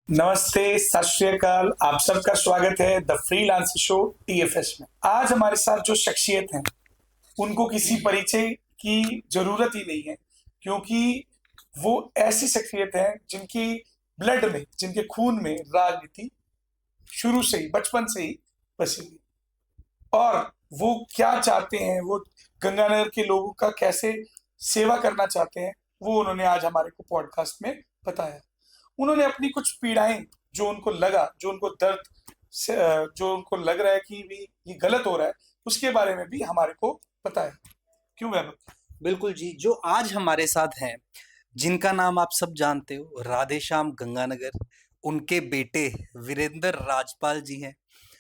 नमस्ते, सत श्री अकाल। आप सबका स्वागत है द फ्रीलांस शो टीएफएस में। आज हमारे साथ जो शख्सियत हैं उनको किसी परिचय की जरूरत ही नहीं है, क्योंकि वो ऐसी शख्सियत है जिनकी ब्लड में, जिनके खून में राजनीति शुरू से ही, बचपन से ही बसी हुई। और वो क्या चाहते हैं, वो गंगानगर के लोगों का कैसे सेवा करना चाहते हैं, वो उन्होंने आज हमारे को पॉडकास्ट में बताया। उन्होंने अपनी कुछ पीड़ाएं, जो उनको लगा, जो उनको दर्द से, जो उनको लग रहा है कि भी ये गलत हो रहा है, उसके बारे में भी हमारे को बताया। क्यों वैभव? बिल्कुल जी। जो आज हमारे साथ हैं, जिनका नाम आप सब जानते हो, राधेश्याम गंगानगर, उनके बेटे वीरेंद्र राजपाल जी हैं।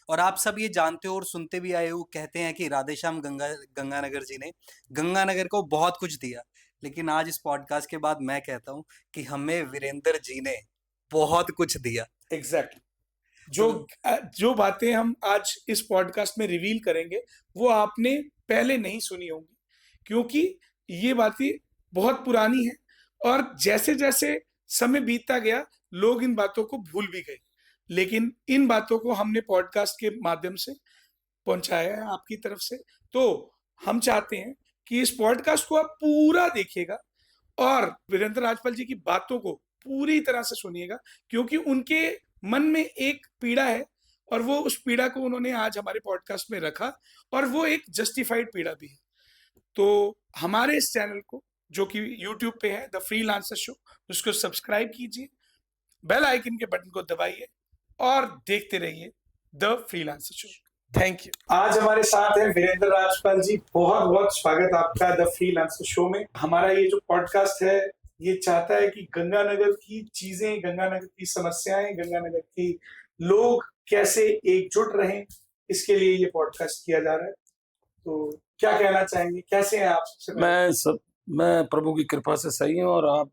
और आप सब ये जानते हो और सुनते भी आए हो, कहते हैं कि राधेश्याम गंगानगर जी ने गंगानगर को बहुत कुछ दिया। लेकिन आज इस पॉडकास्ट के बाद मैं कहता हूँ कि हमें वीरेंद्र जी ने बहुत कुछ दिया। एग्जैक्टली। जो तो जो बातें हम आज इस पॉडकास्ट में रिवील करेंगे, वो आपने पहले नहीं सुनी होंगी, क्योंकि ये बातें बहुत पुरानी हैं। और जैसे जैसे समय बीतता गया, लोग इन बातों को भूल भी गए, लेकिन इन बातों को हमने पॉडकास्ट के माध्यम से पहुंचाया है आपकी तरफ से। तो हम चाहते हैं कि इस पॉडकास्ट को आप पूरा देखिएगा और वीरेंद्र राजपाल जी की बातों को पूरी तरह से सुनिएगा, क्योंकि उनके मन में एक पीड़ा है और वो उस पीड़ा को उन्होंने आज हमारे पॉडकास्ट में रखा, और वो एक जस्टिफाइड पीड़ा भी है। तो हमारे इस चैनल को, जो कि यूट्यूब पे है, द फ्रीलांसर शो, उसको सब्सक्राइब कीजिए, बेल आइकन के बटन को दबाइए और देखते रहिए the freelancer show. Thank you. आज हमारे साथ है वीरेंद्र राजपाल जी। बहुत बहुत स्वागत आपका द फ्रीलांसर शो में। हमारा ये जो पॉडकास्ट है, ये चाहता है कि गंगानगर की चीजें, गंगानगर की समस्याएं, गंगानगर की लोग कैसे एकजुट रहें, इसके लिए ये पॉडकास्ट किया जा रहा है। तो क्या कहना चाहेंगे, कैसे हैं आप? सबसे पहले मैं प्रभु की कृपा से सही हूँ। और आप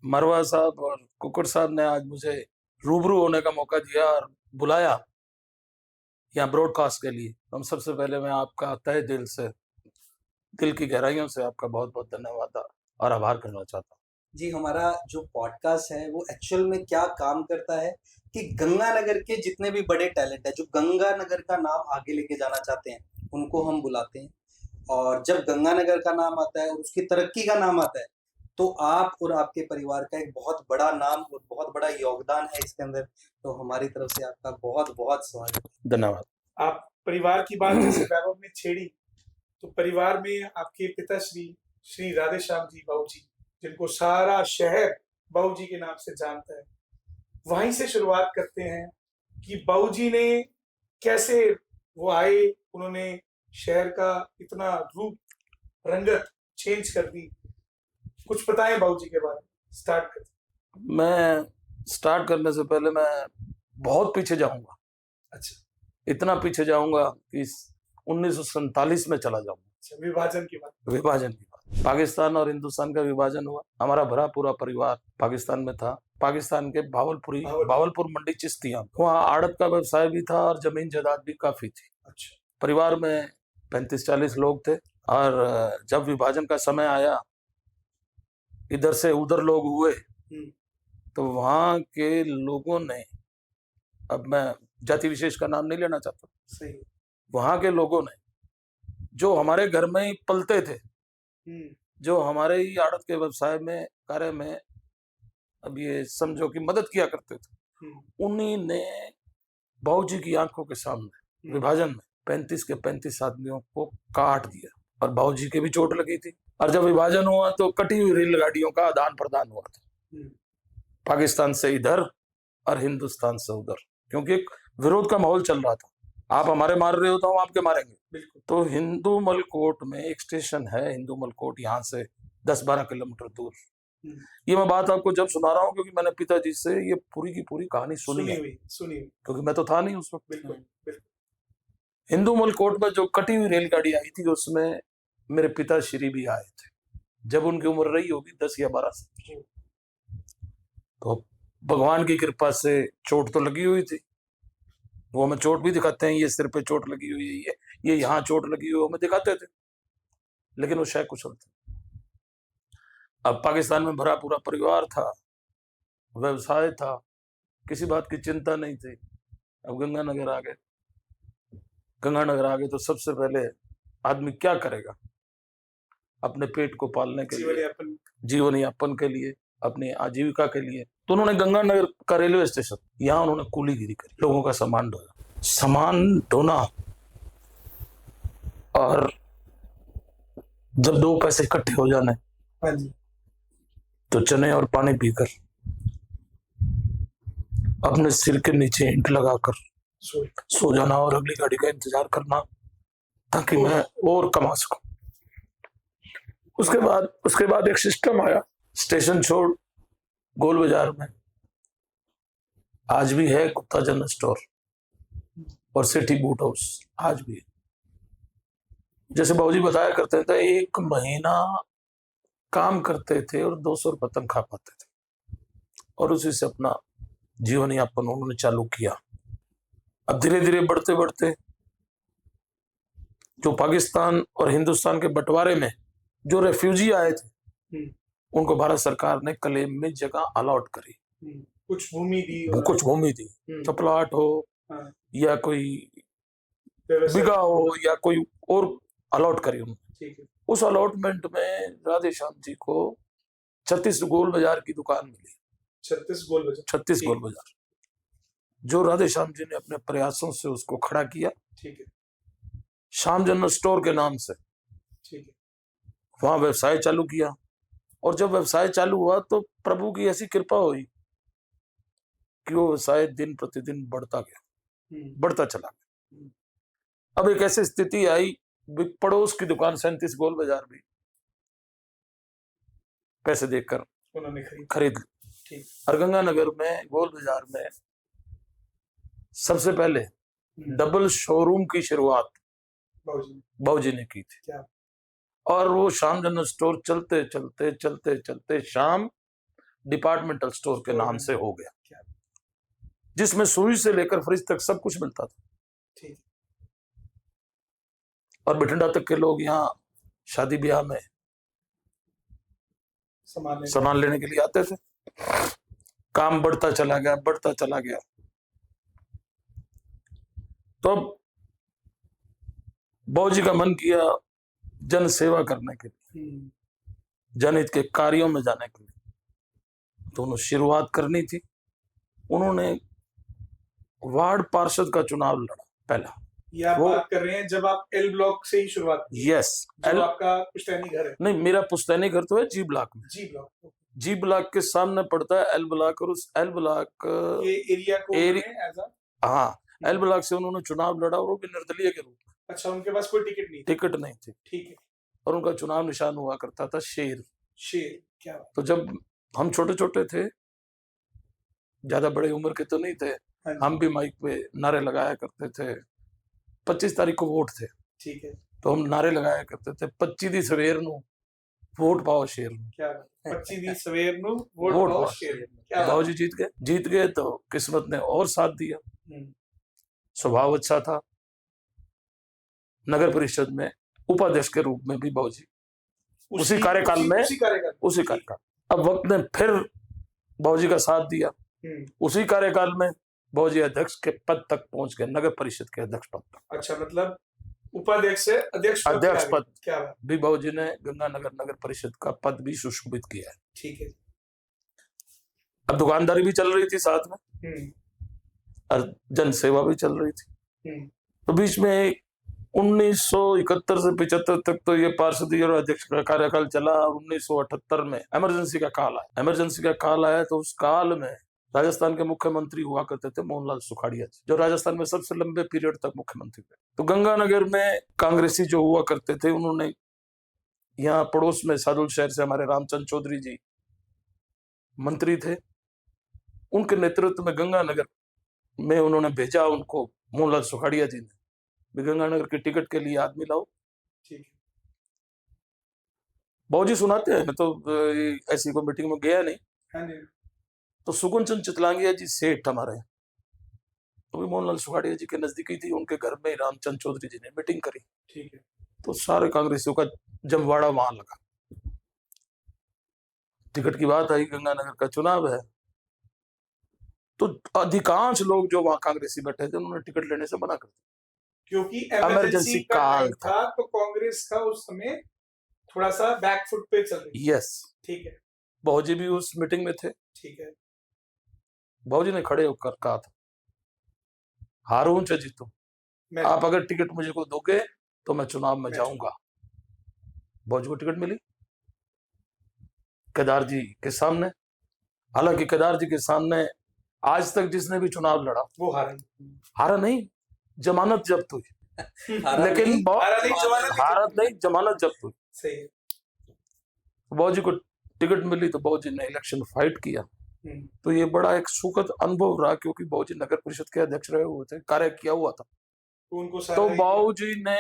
मरवा साहब और कुकुर साहब ने आज मुझे रूबरू होने का मौका दिया और बुलाया यहाँ ब्रॉडकास्ट के लिए। हम सबसे पहले मैं आपका तहे दिल से, दिल की गहराइयों से आपका बहुत बहुत धन्यवाद और आभार करना चाहता हूँ। जी, हमारा जो पॉडकास्ट है वो एक्चुअल में क्या काम करता है कि गंगानगर के जितने भी बड़े टैलेंट है, जो गंगानगर का नाम आगे लेके जाना चाहते हैं, उनको हम बुलाते हैं। और जब गंगानगर का नाम आता है और उसकी तरक्की का नाम आता है, तो आप और आपके परिवार का एक बहुत बड़ा नाम और बहुत बड़ा योगदान है इसके अंदर। तो हमारी तरफ से आपका बहुत बहुत स्वागत। धन्यवाद। आप परिवार की बात जैसे वैभव ने छेड़ी, तो परिवार में आपके पिताश्री श्री राधेश्याम जी बाबू जी, जिनको सारा शहर बाबू जी के नाम से जानता है, वहीं से शुरुआत करते हैं कि बाबू जी ने कैसे वो आए, उन्होंने शहर का इतना रूप रंगत चेंज कर दी। कुछ बताएं बाबू जी के बारे में। स्टार्ट करते। मैं स्टार्ट करने से पहले मैं बहुत पीछे जाऊंगा। अच्छा। इतना पीछे जाऊंगा कि 1947 में चला जाऊंगा। अच्छा, विभाजन की बात। विभाजन की बात, पाकिस्तान और हिंदुस्तान का विभाजन हुआ। हमारा भरा पूरा परिवार पाकिस्तान में था। पाकिस्तान के भावलपुर मंडी चिश्तियां, वहाँ आड़त का व्यवसाय भी था और जमीन जायदाद भी काफी थी। अच्छा। परिवार में 35-40 लोग थे। और जब विभाजन का समय आया, इधर से उधर लोग हुए, तो वहाँ के लोगों ने, अब मैं जाति विशेष का नाम नहीं लेना चाहता, सही। वहाँ के लोगों ने जो हमारे घर में ही पलते थे, जो हमारे ही आड़त के व्यवसाय में, कार्य में, अब ये समझो कि मदद किया करते थे, उन्हीं ने बाबूजी की आंखों के सामने विभाजन में 35 के 35 आदमियों को काट दिया। और बाबूजी के भी चोट लगी थी। और जब विभाजन हुआ तो कटी हुई रेलगाड़ियों का आदान प्रदान हुआ था, पाकिस्तान से इधर और हिंदुस्तान से उधर, क्योंकि एक विरोध का माहौल चल रहा था। आप हमारे मार रहे हो तो हम आपके मारेंगे। तो हिंदू मलकोट में एक स्टेशन है, हिंदू मलकोट, यहाँ से 10-12 किलोमीटर दूर। ये मैं बात आपको जब सुना रहा हूँ क्योंकि मैंने पिताजी से ये पूरी की पूरी कहानी सुनी है, क्योंकि मैं तो था नहीं उस वक्त। हिंदू मलकोट में जो कटी हुई रेलगाड़ी आई थी, उसमें मेरे पिताश्री भी आए थे, जब उनकी उम्र रही होगी 10 या 12 साल। तो भगवान की कृपा से चोट तो लगी हुई थी। वो हमें चोट भी दिखाते हैं, ये सिर पे चोट लगी हुई है, ये यहाँ चोट लगी हुई, हमें दिखाते थे, लेकिन वो शायद कुशल थे। अब पाकिस्तान में भरा पूरा परिवार था, व्यवसाय था, किसी बात की चिंता नहीं थी। अब गंगानगर आ गए, गंगानगर आ गए तो सबसे पहले आदमी क्या करेगा? अपने पेट को पालने के लिए, जीवन यापन के लिए, अपनी आजीविका के लिए। तो उन्होंने गंगानगर का रेलवे स्टेशन, यहाँ उन्होंने कूलीगिरी करी, लोगों का सामान ढोया। सामान ढोना, और जब 2 पैसे इकट्ठे हो जाने तो चने और पानी पीकर अपने सिर के नीचे ईंट लगाकर सो जाना और अगली गाड़ी का इंतजार करना ताकि मैं और कमा सकूं। उसके बाद एक सिस्टम आया, स्टेशन छोड़ गोल बाजार में आज भी है गुप्ता जनरल स्टोर और सिटी बूट हाउस, आज भी है। जैसे बाबूजी बताया करते थे, 1 महीना काम करते थे और 200 रुपये तनख्वाह पाते थे और उसी से अपना जीवन यापन उन्होंने चालू किया। अब धीरे धीरे बढ़ते बढ़ते जो पाकिस्तान और हिंदुस्तान के बंटवारे में जो रेफ्यूजी आए थे, उनको भारत सरकार ने क्लेम में जगह अलॉट करी, कुछ भूमि दी, तो प्लॉट हो या कोई बिगा हो या कोई और अलॉट करी उन्होंने। उस अलॉटमेंट में राधे श्याम जी को 36 गोल बाजार की दुकान मिली। 36 गोल बाजार, जो राधे श्याम जी ने अपने प्रयासों से उसको खड़ा किया। ठीक है, श्याम जनरल स्टोर के नाम से। ठीक है, वहां व्यवसाय चालू किया और जब व्यवसाय चालू हुआ तो प्रभु की ऐसी कृपा हुई कि वो व्यवसाय दिन प्रतिदिन बढ़ता गया, बढ़ता चला गया। अब एक ऐसी स्थिति आई, पड़ोस की दुकान 37 गोल बाजार भी पैसे देकर उन्होंने खरीद ली। और गंगानगर में गोल बाजार में सबसे पहले डबल शोरूम की शुरुआत बाबूजी ने की थी। क्या? और वो श्याम जनरल स्टोर चलते चलते चलते चलते श्याम डिपार्टमेंटल स्टोर के नाम से हो गया, जिसमें सुई से लेकर फ्रिज तक सब कुछ मिलता था। ठीक। और बठिंडा तक के लोग यहाँ शादी ब्याह में सामान लेने के लिए आते थे। काम बढ़ता चला गया, बढ़ता चला गया। तो बाबूजी का मन किया जन सेवा करने के लिए, जनहित के कार्यों में जाने के लिए। तो उन्होंने शुरुआत करनी थी। उन्होंने वार्ड पार्षद का चुनाव लड़ा पहला। आप बात कर रहे हैं जब आप एल ब्लॉक से ही शुरुआत की? यस, आपका पुश्तैनी घर है? नहीं, मेरा पुश्तैनी घर तो है जी ब्लॉक में। जी ब्लॉक के सामने पड़ता है एल ब्लॉक, और उस एल ब्लॉक ये एरिया को हाँ, एल ब्लॉक से उन्होंने चुनाव लड़ा और वो भी निर्दलीय के रूप में। अच्छा, उनके पास कोई टिकट नहीं थी। ठीक है। और उनका चुनाव निशान हुआ करता था शेर। क्या? तो जब हम छोटे छोटे थे, ज्यादा बड़े उम्र के तो नहीं थे, हम भी माइक पे नारे लगाया करते थे। 25 तारीख को वोट थे। ठीक है। तो हम नारे लगाया करते थे, 25 दी सवेर नू वोट पाओ शेर नू। क्या? 25 दी सवेर नू वोट पाओ शेर नू। बाबूजी जीत गए तो किस्मत ने और साथ दिया। स्वभाव अच्छा था। नगर परिषद में उपाध्यक्ष के रूप में भी बाबूजी उसी कार्यकाल अब वक्त ने फिर बाबूजी का साथ दिया। उसी कार्यकाल में बाबूजी अध्यक्ष के पद तक पहुंच गए, नगर परिषद के अध्यक्ष पद तक। अच्छा, मतलब उपाध्यक्ष से अध्यक्ष पद क्या भी बाबूजी ने गंगानगर नगर परिषद का पद भी सुशोभित किया है। ठीक है। अब दुकानदारी भी चल रही थी साथ में और जन सेवा भी चल रही थी। तो बीच में 1971 से 75 तक तो ये पार्षदी और अध्यक्ष का कार्यकाल चला। 1978 में इमरजेंसी का काल आया। तो उस काल में राजस्थान के मुख्यमंत्री हुआ करते थे मोहनलाल सुखाड़िया जी, जो राजस्थान में सबसे लंबे पीरियड तक मुख्यमंत्री थे। तो गंगानगर में कांग्रेसी जो हुआ करते थे, उन्होंने यहाँ पड़ोस में सादुल शहर से हमारे रामचंद्र चौधरी जी मंत्री थे, उनके नेतृत्व में गंगानगर में उन्होंने भेजा उनको, मोहनलाल सुखाड़िया जी ने, गंगानगर के टिकट के लिए आदमी लाओ। ठीक है। बाबूजी सुनाते हैं, मैं तो ऐसी कोई मीटिंग में गया नहीं। तो सुगुन चंद चितलांगिया जी सेठ हमारे, तो भी मोहनलाल सुखाड़िया जी के नजदीकी थी, उनके घर में रामचंद्र चौधरी जी ने मीटिंग करी। ठीक है। तो सारे कांग्रेसियों का जमवाड़ा वहां लगा। टिकट की बात आई, गंगानगर का चुनाव है। तो अधिकांश लोग जो वहां कांग्रेसी बैठे थे उन्होंने टिकट लेने से मना कर दिया, क्योंकि इमरजेंसी इमरजेंसी का काल टाइम था, तो कांग्रेस का उस समय थोड़ा सा बैक फुट पे चल रही थी। यस। ठीक है, बाबूजी भी उस मीटिंग में थे। ठीक है। बाबूजी ने खड़े होकर कहा था, हारूं चाहे जीतूं, मैं आप अगर टिकट मुझे को दोगे तो मैं चुनाव में मैं जाऊंगा। बाबूजी को टिकट मिली केदार जी के सामने। हालांकि केदार जी के सामने आज तक जिसने भी चुनाव लड़ा वो हारा नहीं, जमानत जब्त हुई। लेकिन हारा नहीं, जमानत जब्त हुई। सही है। बाबूजी को टिकट मिली तो बाबूजी ने इलेक्शन फाइट किया। तो ये बड़ा एक सुखद अनुभव रहा, क्योंकि बाबूजी नगर परिषद के अध्यक्ष रहे हुए थे, कार्य किया हुआ था। तो बाबूजी ने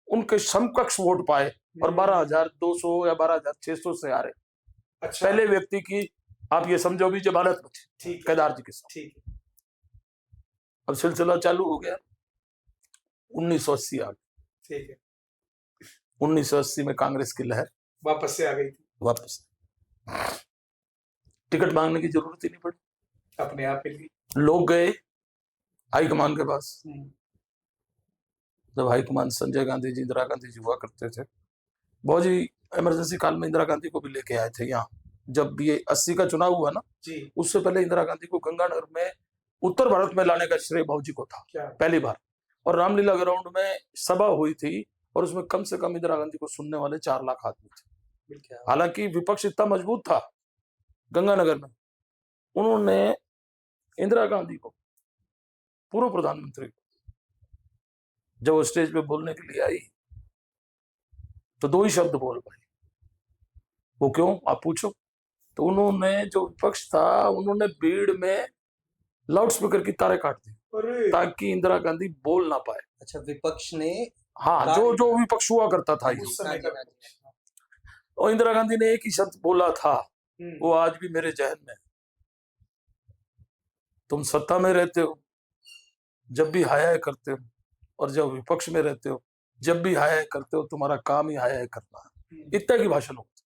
उनके समकक्ष वोट पाए और 12,200 या 12,600 से हारे। अच्छा। पहले व्यक्ति की आप ये समझो भी जमानत में थी केदार जी के साथ। ठीक है। अब सिलसिला चालू हो गया, 1980 आ गया। ठीक है। 1980 में कांग्रेस की लहर वापस से आ गई थी। वापस टिकट मांगने की जरूरत ही नहीं पड़ी, अपने आप मिल गई। लोग गए हाईकमान के पास। जब हाईकमान संजय गांधी जी, इंदिरा गांधी जी हुआ करते थे, बाबूजी इमरजेंसी काल में इंदिरा गांधी को भी लेके आए थे यहाँ। जब ये 80 का चुनाव हुआ ना जी, उससे पहले इंदिरा गांधी को गंगानगर में उत्तर भारत में लाने का श्रेय बाबूजी को था पहली बार। और रामलीला ग्राउंड में सभा हुई थी और उसमें कम से कम इंदिरा गांधी को सुनने वाले 4 लाख आदमी थे। हालांकि विपक्ष इतना मजबूत था गंगानगर में, उन्होंने इंदिरा गांधी को, पूर्व प्रधानमंत्री को, जब वो स्टेज पे बोलने के लिए आई तो 2 ही शब्द बोल पाई। वो क्यों आप पूछो, तो उन्होंने, जो विपक्ष था, उन्होंने भीड़ में लाउड स्पीकर की तारें काट दी ताकि इंदिरा गांधी बोल ना पाए। अच्छा, विपक्ष ने? हाँ, जो विपक्ष हुआ करता था उस समय का। और इंदिरा गांधी ने एक ही शब्द बोला था, वो आज भी मेरे जहन में। तुम सत्ता में रहते हो जब भी हाय करते हो, और जब विपक्ष में रहते हो जब भी हाय करते हो, तुम्हारा काम ही हाय करना है। इतना की भाषण होता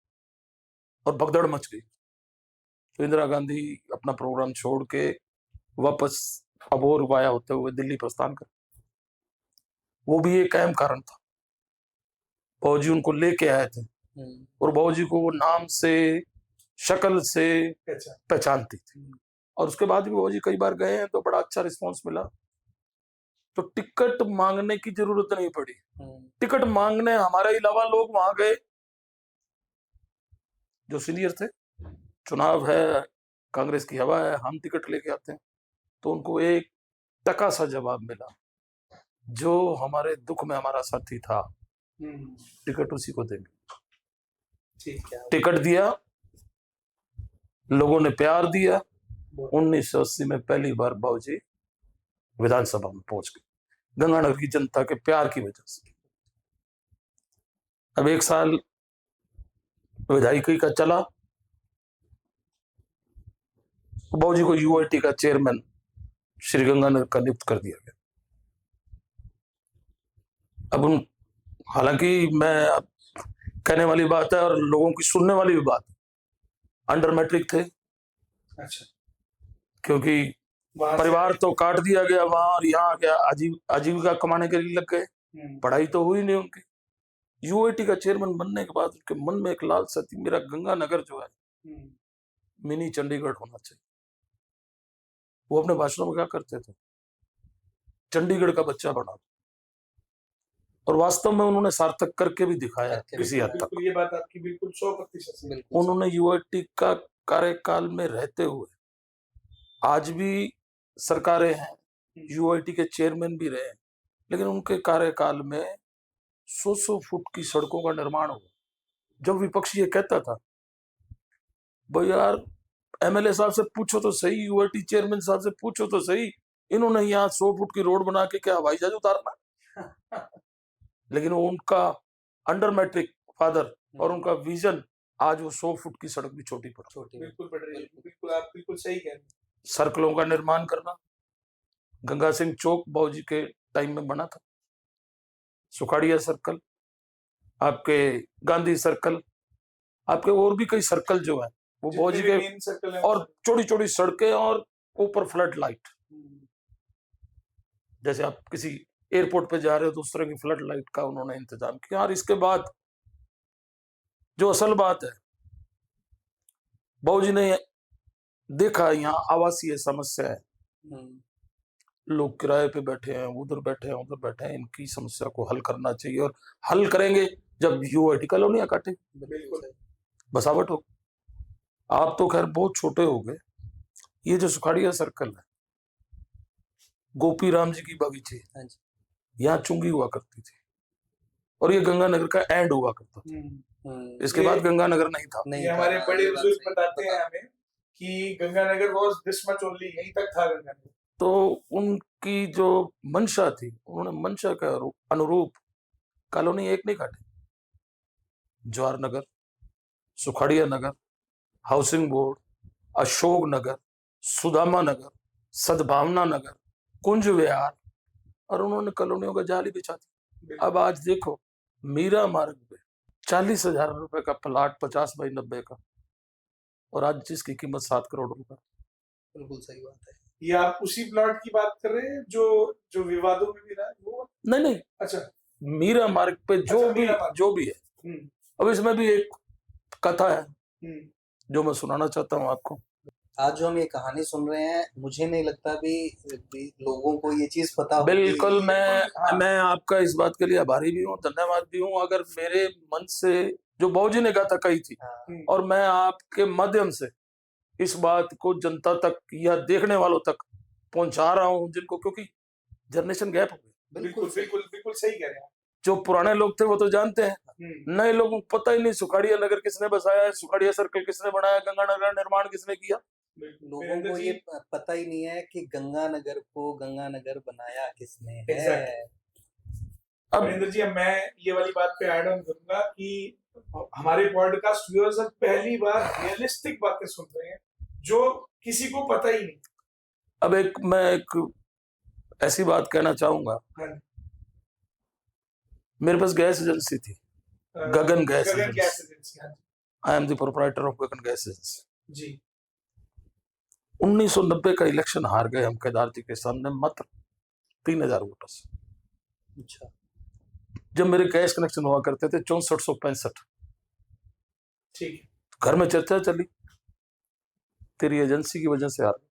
और भगदड़ मच गई। तो इंदिरा गांधी अपना प्रोग्राम छोड़ के वापस अबोर वाया होते हुए दिल्ली प्रस्थान कर। वो भी एक अहम कारण था, बाबूजी उनको लेके आए थे और बाबूजी को वो नाम से, शक्ल से पहचानती थी। और उसके बाद भी बाबूजी कई बार गए हैं तो बड़ा अच्छा रिस्पांस मिला, तो टिकट मांगने की जरूरत नहीं पड़ी। टिकट मांगने हमारे अलावा लोग वहां गए जो सीनियर थे। चुनाव है, कांग्रेस की हवा है, हम टिकट लेके आते हैं। तो उनको एक टका सा जवाब मिला, जो हमारे दुख में हमारा साथी था, टिकट उसी को देंगे। टिकट दिया, लोगों ने प्यार दिया। 1980 में पहली बार बाबूजी विधानसभा में पहुंच गए, गंगानगर की जनता के प्यार की वजह से। अब 1 साल विधायिकी का चला, बाबूजी को यूआईटी का चेयरमैन श्री गंगानगर का नियुक्त कर दिया गया। अब हालांकि मैं अब कहने वाली बात है और लोगों की सुनने वाली भी बात, अंडर मैट्रिक थे। अच्छा। क्योंकि परिवार तो काट दिया गया वहां, और यहाँ क्या आजीविका कमाने के लिए लग गए, पढ़ाई तो हुई नहीं उनकी। यूआईटी का चेयरमैन बनने के बाद उनके मन में एक लालसा थी, मेरा गंगानगर जो है मिनी चंडीगढ़ होना चाहिए। वो अपने भाषणों में क्या करते थे, चंडीगढ़ का बच्चा बना, और वास्तव में उन्होंने सार्थक करके भी दिखाया किसी हद तक। ये बात आपकी बिल्कुल 100%। उन्होंने यूआईटी का कार्यकाल में रहते हुए, आज भी सरकारें हैं, यूआईटी के चेयरमैन भी रहे, लेकिन उनके कार्यकाल में 100 फुट की सड़कों का निर्माण हुआ। जब विपक्ष ये कहता था, भाई यार एमएलए साहब से पूछो तो सही, यूआईटी चेयरमैन साहब से पूछो तो सही, इन्होंने यहाँ 100 फुट की रोड बना के क्या हवाई जहाज उतारना। लेकिन वो उनका अंडर मैट्रिक फादर और उनका विजन, आज वो 100 फुट की सड़क भी छोटी बिल्कुल पड़ रही है। बिल्कुल, आप बिल्कुल सही कह रहे हैं। सर्कलों का निर्माण करना, गंगा सिंह चौक बाबूजी के टाइम में बना था, सुखाड़िया सर्कल, आपके गांधी सर्कल, आपके और भी कई सर्कल जो है वो बाबूजी के, और छोटी छोटी सड़कें और ऊपर फ्लड लाइट, जैसे आप किसी एयरपोर्ट पे जा रहे हो तो उस तरह की फ्लड लाइट का उन्होंने इंतजाम किया। और इसके बाद जो असल बात है, बाबूजी ने देखा यहाँ आवासीय समस्या है, लोग किराए पे बैठे हैं, उधर बैठे हैं, उधर बैठे हैं, इनकी समस्या को हल करना चाहिए। और हल करेंगे जब यूआईटी कॉलोनियां काटे, बसावट हो। आप तो खैर बहुत छोटे हो गए, ये जो सुखाड़िया सर्कल है, गोपी राम जी की बगीचे, यहाँ चुंगी हुआ करती थी और ये गंगानगर का एंड हुआ करता था। इसके बाद गंगानगर नहीं था। ये हमारे बड़े बुजुर्ग बताते हैं हमें कि Ganganagar was this much only, यहीं तक था गंगानगर। तो उनकी जो मंशा थी, उन्होंने मंशा के अनुरूप कॉलोनी एक नहीं काटी, जवाहर नगर, सुखाड़िया नगर, हाउसिंग बोर्ड, अशोक नगर, सुदामा नगर, सद्भावना नगर, कुंज विहार, और उन्होंने कॉलोनियों का जाल ही बिछा दिया। अब आज देखो मीरा मार्ग पे 40,000 रुपए का प्लाट 50 बाई 90 का, और आज जिसकी कीमत 7 करोड़ रुपए। बिल्कुल सही बात है। ये आप उसी प्लॉट की बात कर रहे हैं जो जो विवादों में भी रहा है वो? नहीं, अच्छा, मीरा मार्ग पे जो भी है। अब इसमें भी एक कथा है जो मैं सुनाना चाहता हूँ आपको। आज जो हम ये कहानी सुन रहे हैं, मुझे नहीं लगता भी लोगों को ये चीज पता होगी। बिल्कुल, मैं आपका इस बात के लिए आभारी भी हूँ, धन्यवाद भी हूँ। अगर मेरे मन से जो बाबूजी ने गाथा कही थी, और मैं आपके माध्यम से इस बात को जनता तक या देखने वालों तक पहुंचा रहा हूँ, जिनको, क्योंकि जनरेशन गैप हो गई। बिल्कुल सही कह रहे हैं। जो पुराने लोग थे वो तो जानते हैं, नए लोगों को पता ही नहीं सुखाड़िया नगर किसने बसाया है, सुखाड़िया सर्कल किसने बनाया, गंगानगर निर्माण किसने किया। लोगों को ये पता ही नहीं है कि गंगानगर को गंगानगर बनाया किसने है। अब वीरेंद्र जी, मैं ये वाली बात पे ऐड ऑन करूंगा कि हमारे पॉडकास्ट व्यूअर्स अब पहली बार रियलिस्टिक बातें सुन रहे हैं जो किसी को पता ही नहीं। अब मैं एक ऐसी बात कहना चाहूंगा, मेरे पास गैस एजेंसी थी, Gagan gas agency. I am the proprietor of Gagan gas agency ji. 1990 का इलेक्शन हार गए हम केदार जी के सामने मात्र 3,000 वोटों से। अच्छा। जब मेरे गैस कनेक्शन हुआ करते थे 6465, ठीक, घर में चर्चा चली, तेरी एजेंसी की वजह से हार गए,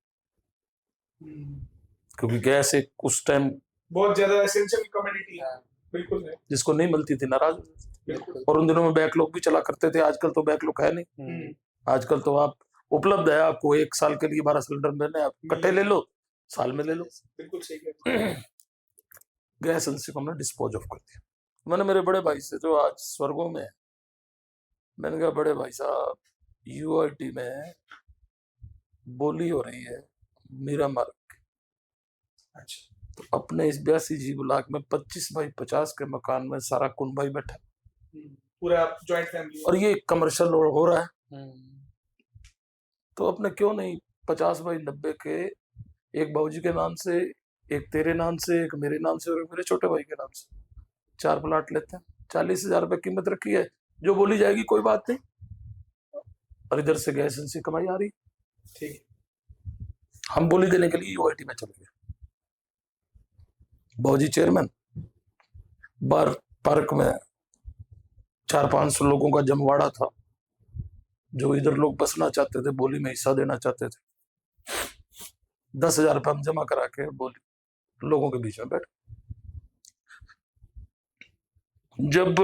क्योंकि गैस एक उस टाइम बहुत ज्यादा एसेंशियल कमोडिटी है। बिल्कुल है, जिसको नहीं मिलती थी नाराज। और उन दिनों में बैकलॉग भी चला करते थे, आजकल तो बैकलॉग है नहीं। आजकल तो आप उपलब्ध है, आपको 1 साल के लिए 12 सिलेंडर मैंने आप इकट्ठे ले लो, साल में ले लो। बिल्कुल सही है। गैस एजेंसी को हमने डिस्पोज ऑफ कर दिया। मैंने मेरे बड़े भाई से जो आज स्वर्गों में है, मैंने कहा बड़े भाई साहब, यूआईटी में बोली हो रही है मीरा मार्ग। अच्छा, तो अपने इस 82 जी ब्लॉक में 25 बाई 50 के मकान में सारा कुनबा ही बैठा, पूरा जॉइंट फैमिली, और ये कमर्शियल हो रहा है। तो अपने क्यों नहीं 50 बाई 90 के एक बाबूजी के नाम से, एक तेरे नाम से, एक मेरे नाम से और एक मेरे छोटे भाई के नाम से 4 प्लाट लेते हैं। 40,000 रुपए कीमत रखी है, जो बोली जाएगी कोई बात नहीं, और इधर से गैस एजेंसी कमाई आ रही। ठीक, हम बोली देने के लिए यूआईटी में चले गए। बाबूजी चेयरमैन, बार पार्क में 400-500 लोगों का जमवाड़ा था, जो इधर लोग बसना चाहते थे, बोली में हिस्सा देना चाहते थे। 10,000 रुपये हम जमा करा के बोली लोगों के बीच में बैठ। जब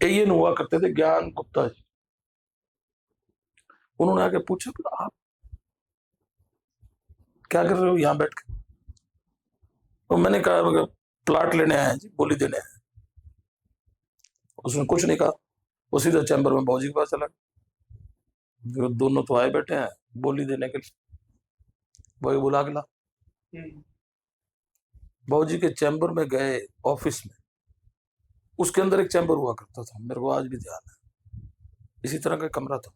एएन हुआ करते थे ज्ञान गुप्ता जी, उन्होंने आके पूछा आप क्या कर रहे हो यहाँ बैठ के? तो मैंने कहा प्लाट लेने आए हैं जी, बोली देने आए। उसने कुछ नहीं कहा, वो सीधा चैम्बर में बाबूजी के पास चला गया। दोनों तो आए बैठे हैं बोली देने के लिए, वही बुला के ला। बाबूजी के चैम्बर में गए, ऑफिस में, उसके अंदर एक चैम्बर हुआ करता था, मेरे को आज भी ध्यान है, इसी तरह का कमरा था।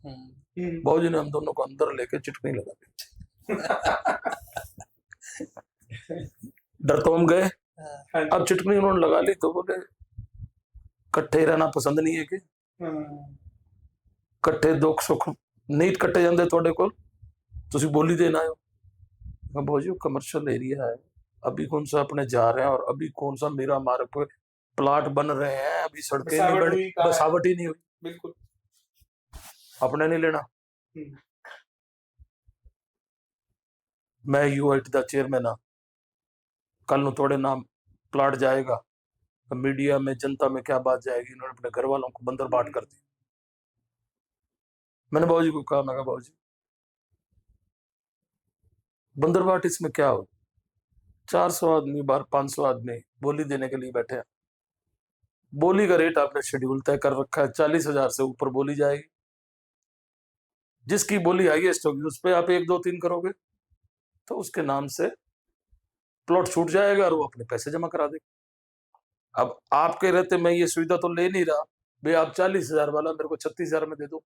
बाबूजी ने हम दोनों को अंदर लेके चिटकनी लगा दी। डर तो हम गए। अब चिटकनी उन्होंने लगा ली तो बोले कट्ठे रहना पसंद नहीं है कि कट्ठे दुख सुख नहीं कट्टे जाते थोड़े को, तुसी बोली देना है। भाजी कमर्शियल एरिया है, अभी कौन सा अपने जा रहे हैं और अभी कौन सा मेरा मार्ग पे प्लाट बन रहे हैं, अभी सड़कें नहीं बसावट बनी, हुई कहाँ है? बसावट ही नहीं हुई, बिल्कुल। अपने नहीं लेना। हम्म, मैं यूआईट दा चेयरमैन हाँ, कल नु थोड़े नाम प्लाट जाएगा तो मीडिया में जनता में क्या बात जाएगी, इन्होंने अपने घर वालों को बंदर बाट कर दी। मैंने बाबूजी को कहा, मैं कहा बाबूजी बंदर बाट इसमें क्या हो, 400 आदमी बार 500 आदमी बोली देने के लिए बैठे हैं, बोली का रेट आपने शेड्यूल तय कर रखा है, 40,000 से ऊपर बोली जाएगी, जिसकी बोली हाईएस्ट होगी उस पर आप 1 2 3 करोगे तो उसके नाम से प्लॉट छूट जाएगा और वो अपने पैसे जमा करा देगा। अब आपके रहते मैं ये सुविधा तो ले नहीं रहा, भाई आप 40,000 वाला मेरे को 36,000 में दे दो,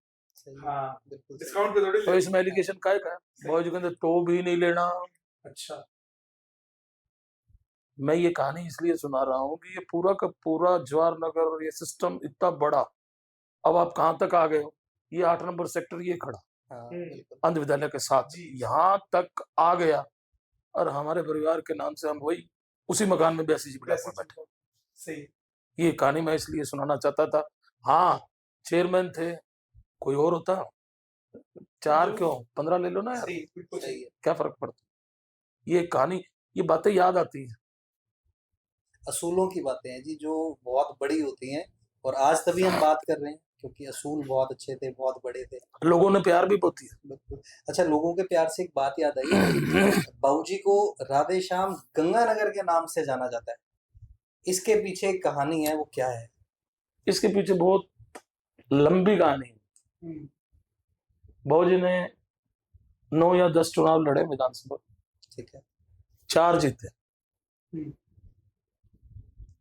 हाँ, बिल्कुल डिस्काउंट पे थोड़ी तो इसमें एलिगेशन काय का है? बाबूजी कहते तो भी नहीं लेना। अच्छा, मैं ये कहानी इसलिए सुना रहा हूँ कि ये पूरा का पूरा जवाहर नगर और ये सिस्टम इतना बड़ा, अब आप कहाँ तक आ गए हो, ये 8 नंबर सेक्टर ये खड़ा अंध विद्यालय के साथ यहाँ तक आ गया और हमारे परिवार के नाम से हम वही उसी मकान में 82 जी बैठे। सही। ये कहानी मैं इसलिए सुनाना चाहता था। हाँ, चेयरमैन थे, कोई और होता 4 क्यों 15 ले लो ना यार, बिल्कुल सही है। क्या फर्क पड़ता। ये कहानी, ये बातें याद आती हैं। असूलों की बातें हैं जी, जो बहुत बड़ी होती हैं, और आज तभी हम बात कर रहे हैं क्योंकि असूल बहुत अच्छे थे, बहुत बड़े थे, लोगों ने प्यार भी बहुत दिया। बिल्कुल। अच्छा, लोगों के प्यार से एक बात याद आई कि बाबूजी को राधे श्याम गंगानगर के नाम से जाना जाता है, इसके पीछे एक कहानी है, वो क्या है? इसके पीछे बहुत लंबी कहानी है। बाबूजी ने 9 या 10 चुनाव लड़े विधानसभा, ठीक है, 4 जीते,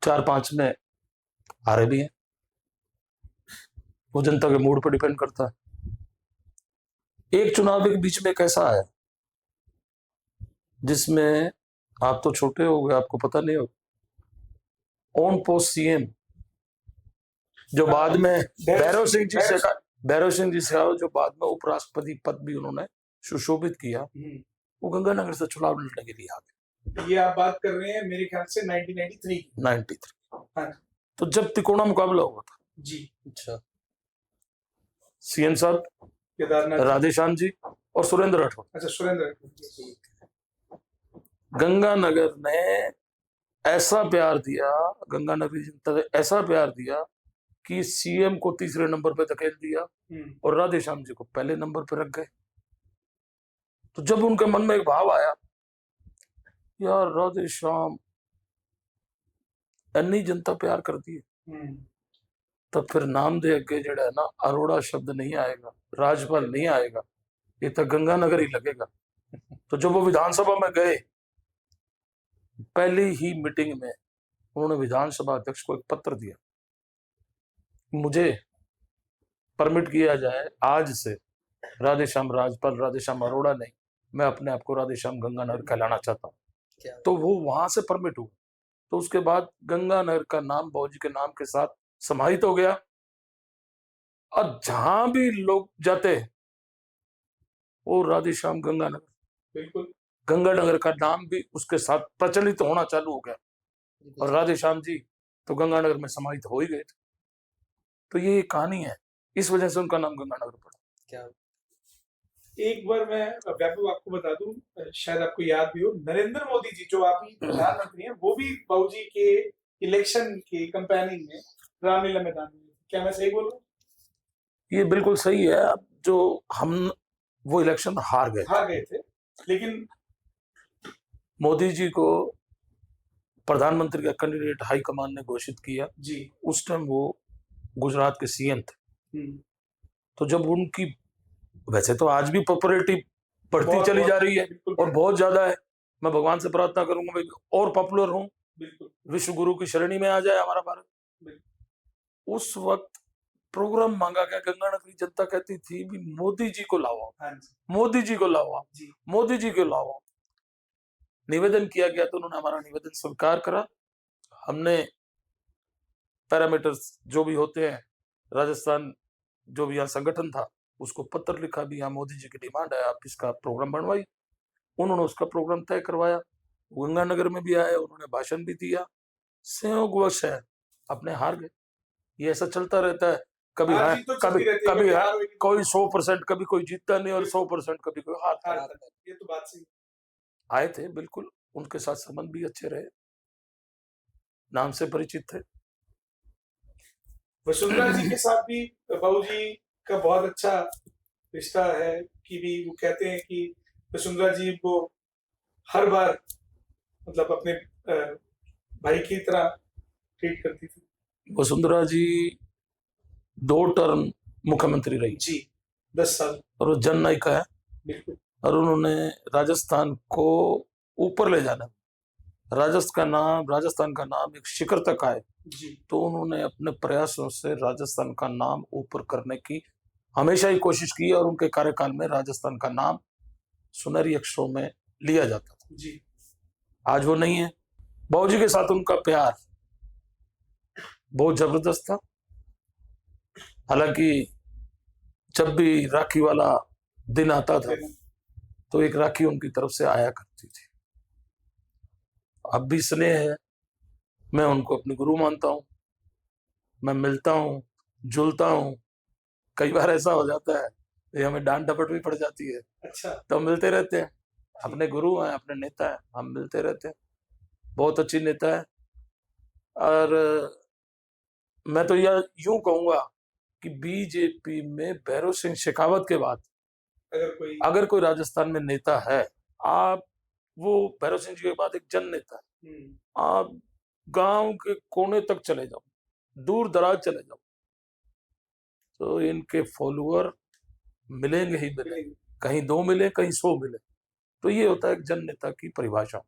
4-5 में हारे भी हैं, वो जनता के मूड पर डिपेंड करता है। एक चुनाव के बीच में एक ऐसा है जिसमें आप तो छोटे हो गए, आपको पता नहीं हो, ऑन पोस्ट सीएम जो बाद में भैरव सिंह जी से जो बाद में उपराष्ट्रपति पद भी उन्होंने सुशोभित किया, वो गंगानगर से चुनाव लड़ने के लिए आ गए। ये आप बात कर रहे हैं मेरे ख्याल से 1993। हाँ। तो जब तिकोना मुकाबला हुआ था जी। अच्छा, सीएम साहब, राधेश्याम जी और सुरेंद्र राठौर। अच्छा, सुरेंद्र राठौर। गंगानगर ने ऐसा प्यार दिया, गंगानगर की जनता ने ऐसा प्यार दिया कि सीएम को तीसरे नंबर पे धकेल दिया और राधेश्याम जी को पहले नंबर पे रख गए। तो जब उनके मन में एक भाव आया, यार राधेश्याम इतनी जनता प्यार करती है, तब फिर नाम दे अगे जड़ा है ना अरोड़ा शब्द नहीं आएगा, राजपाल नहीं आएगा, ये तो गंगानगर ही लगेगा। तो जब वो विधानसभा में गए, पहली ही मीटिंग में उन्होंने विधानसभा अध्यक्ष को एक पत्र दिया, मुझे परमिट किया जाए आज से राधेश्याम राजपाल, राधेश्याम अरोड़ा नहीं, मैं अपने आप को राधेश्याम गंगानगर कहलाना चाहता हूँ। तो वो वहां से परमिट हुआ। तो उसके बाद गंगानगर का नाम बाबूजी के नाम के साथ समाहित हो गया और जहां भी लोग जाते वो राधेश्याम गंगानगर, बिल्कुल गंगानगर का नाम भी उसके साथ प्रचलित होना चालू हो गया और राधेश्याम जी तो गंगानगर में समाहित हो ही गए थे। तो ये कहानी है, इस वजह से उनका नाम गंगानगर पड़ा। क्या एक बार मैं वैभव आपको बता दूं, शायद आपको याद भी हो, नरेंद्र मोदी जी जो आप ही प्रधानमंत्री हैं, वो भी बाबूजी के इलेक्शन के कैंपेनिंग में रामलीला मैदान में, क्या मैं सही बोल रहा हूँ? ये बिल्कुल सही है। अब जो हम वो इलेक्शन हार गए थे, लेकिन मोदी जी को प्रधानमंत्री का कैंडिडेट हाई कमान ने घोषित किया जी। उस टाइम वो गुजरात के सीएम थे। तो जब उनकी, वैसे तो आज भी पॉपुलैरिटी बढ़ती चली जा रही है और बहुत ज्यादा है, मैं भगवान से प्रार्थना करूंगा भाई और पॉपुलर हूं, विश्व गुरु की श्रेणी में आ जाए हमारा भारत। उस वक्त प्रोग्राम मांगा गया, गंगानगर की जनता कहती थी भी मोदी जी को लाओ, मोदी जी को लाओ, मोदी जी को लाओ। निवेदन किया गया तो उन्होंने हमारा निवेदन स्वीकार करा। हमने पैरामीटर्स जो भी होते हैं, राजस्थान जो भी यहाँ संगठन था उसको पत्र लिखा भी, यहाँ मोदी जी की डिमांड है, आप इसका प्रोग्राम बनवाई। उन्होंने उसका प्रोग्राम तय करवाया, गंगानगर में भी आए, उन्होंने भाषण भी दिया, संयोगवश है अपने हार गए। ये ऐसा चलता रहता है, कभी हार है, जीत तो कभी चलती रहती है, कभी कभी है, हार होगी, कोई 100% कभी कोई जीतता नहीं और 100% कभी कोई हारता है। हारता है। ये तो बात सही। आए थे बिल्कुल, उनके साथ संबंध भी अच्छे रहे, नाम से परिचित थे। वसुंधरा जी के साथ भी बाबू जी का बहुत अच्छा रिश्ता है कि भी वो कहते हैं कि वसुंधरा जी वो हर बार मतलब अपने भाई की तरह ट्रीट करती थी। वसुंधरा जी 2 टर्म मुख्यमंत्री रही जी 10 साल। और वो जननायिका है, बिल्कुल। और उन्होंने राजस्थान को ऊपर ले जाना, राजस्थान का नाम एक शिखर तक आए, जी तो उन्होंने अपने प्रयासों से राजस्थान का नाम ऊपर करने की हमेशा ही कोशिश की, और उनके कार्यकाल में राजस्थान का नाम सुनहरी अक्षरों में लिया जाता था। जी आज वो नहीं है। बाबूजी के साथ उनका प्यार बहुत जबरदस्त था। हालांकि जब भी राखी वाला दिन आता था तो एक राखी उनकी तरफ से आया करती थी। अब भी स्नेह है, मैं उनको अपनी गुरु मानता हूँ, मैं मिलता हूँ, जुलता हूँ। कई बार ऐसा हो जाता है कि हमें डांट डपट भी पड़ जाती है, अच्छा। तो हम मिलते रहते हैं। अपने गुरु हैं, अपने नेता हैं, हम मिलते रहते हैं। बहुत अच्छी नेता है। और मैं तो यह यूं कहूंगा कि बीजेपी में भैरव सिंह शेखावत के बाद अगर कोई राजस्थान में नेता है, आप वो भैरव सिंह जी के बाद एक जन नेता है। आप गांव के कोने तक चले जाओ, दूर दराज चले जाओ, तो इनके फॉलोअर मिलेंगे ही मिलेंगे, कहीं 2 मिले, कहीं 100 मिले। तो ये होता है एक जन नेता की परिभाषा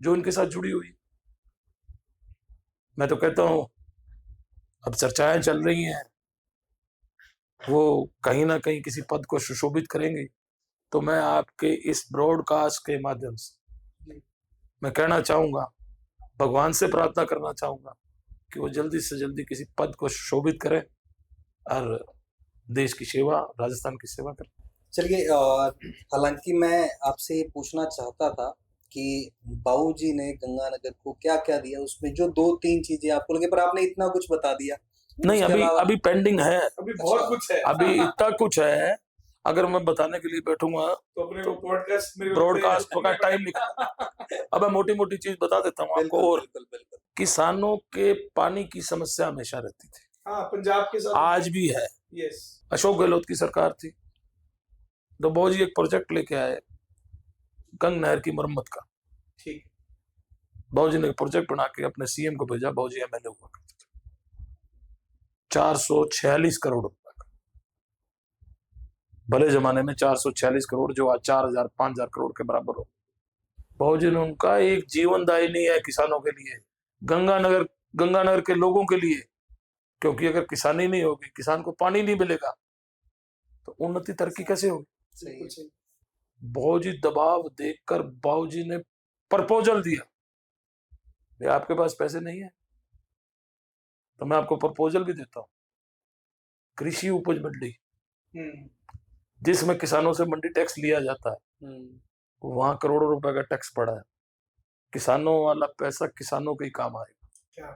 जो इनके साथ जुड़ी हुई। मैं तो कहता हूं अब चर्चाएं चल रही हैं, वो कहीं ना कहीं किसी पद को सुशोभित करेंगे, तो मैं आपके इस ब्रॉडकास्ट के माध्यम से मैं कहना चाहूंगा, भगवान से प्रार्थना करना चाहूंगा कि वो जल्दी से जल्दी किसी पद को सुशोभित करें और देश की सेवा, राजस्थान की सेवा करें। चलिए, हालांकि मैं आपसे ये पूछना चाहता था कि बाबूजी ने गंगानगर को क्या क्या दिया, उसमें जो 2-3 चीजें आपको लगे, पर आपने इतना कुछ बता दिया। नहीं, अभी पेंडिंग है, अभी बहुत कुछ है, अभी इतना कुछ है। अगर मैं बताने के लिए बैठूंगा तो अपने ब्रॉडकास्ट का टाइम निकल। अब मैं मोटी मोटी चीज बता देता हूँ आपको। और किसानों के पानी की समस्या हमेशा रहती थी। हाँ, पंजाब के साथ आज भी है। यस। अशोक गहलोत की सरकार थी तो बाबूजी एक प्रोजेक्ट लेके आए गंग नहर की मरम्मत का। ठीक। बाबूजी ने प्रोजेक्ट बना के अपने सीएम को भेजा। बाबूजी एमएलए हुआ करते थे। 446 करोड़ रुपए का, भले जमाने में 446 करोड़ जो आज 4000 5000 करोड़ के बराबर हो। बाबूजी ने उनका एक जीवनदायिनी है किसानों के लिए, गंगानगर के लोगों के लिए, क्योंकि अगर किसानी नहीं होगी, किसान को पानी नहीं मिलेगा, तो उन्नति तरक्की कैसे होगी। बाबूजी दबाव देखकर बाबूजी ने प्रपोजल दिया, आपके पास पैसे नहीं है तो मैं आपको प्रपोजल भी देता हूं, कृषि उपज मंडी जिसमें किसानों से मंडी टैक्स लिया जाता है, वहां करोड़ों रुपए का टैक्स पड़ा है। किसानों वाला पैसा किसानों के ही काम आएगा।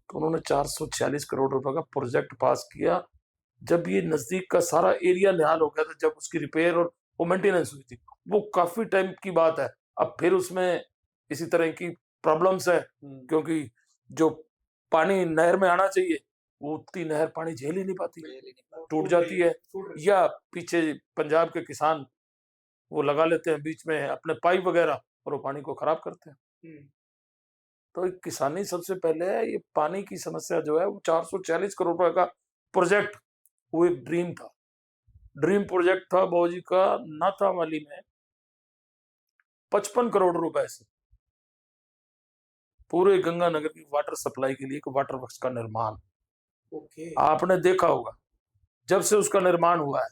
तो उन्होंने 446 करोड़ रुपए का प्रोजेक्ट पास किया। जब ये नजदीक का सारा एरिया निहाल हो गया था, जब उसकी रिपेयर और वो मेंटेनेंस हुई थी, वो काफी टाइम की बात है। अब फिर उसमें इसी तरह की प्रॉब्लम्स है, क्योंकि जो पानी नहर में आना चाहिए वो उतनी नहर पानी झेल ही नहीं पाती, टूट जाती है, या पीछे पंजाब के किसान वो लगा लेते हैं बीच में अपने पाइप वगैरह और वो पानी को खराब करते हैं। तो किसानी सबसे पहले है, ये पानी की समस्या जो है वो 446 करोड़ रुपए का प्रोजेक्ट, वो एक ड्रीम प्रोजेक्ट था बाबूजी का। नाथावाली में 55 करोड़ रुपए से पूरे गंगानगर की वाटर सप्लाई के लिए एक वाटर वर्क्स का निर्माण। आपने देखा होगा जब से उसका निर्माण हुआ है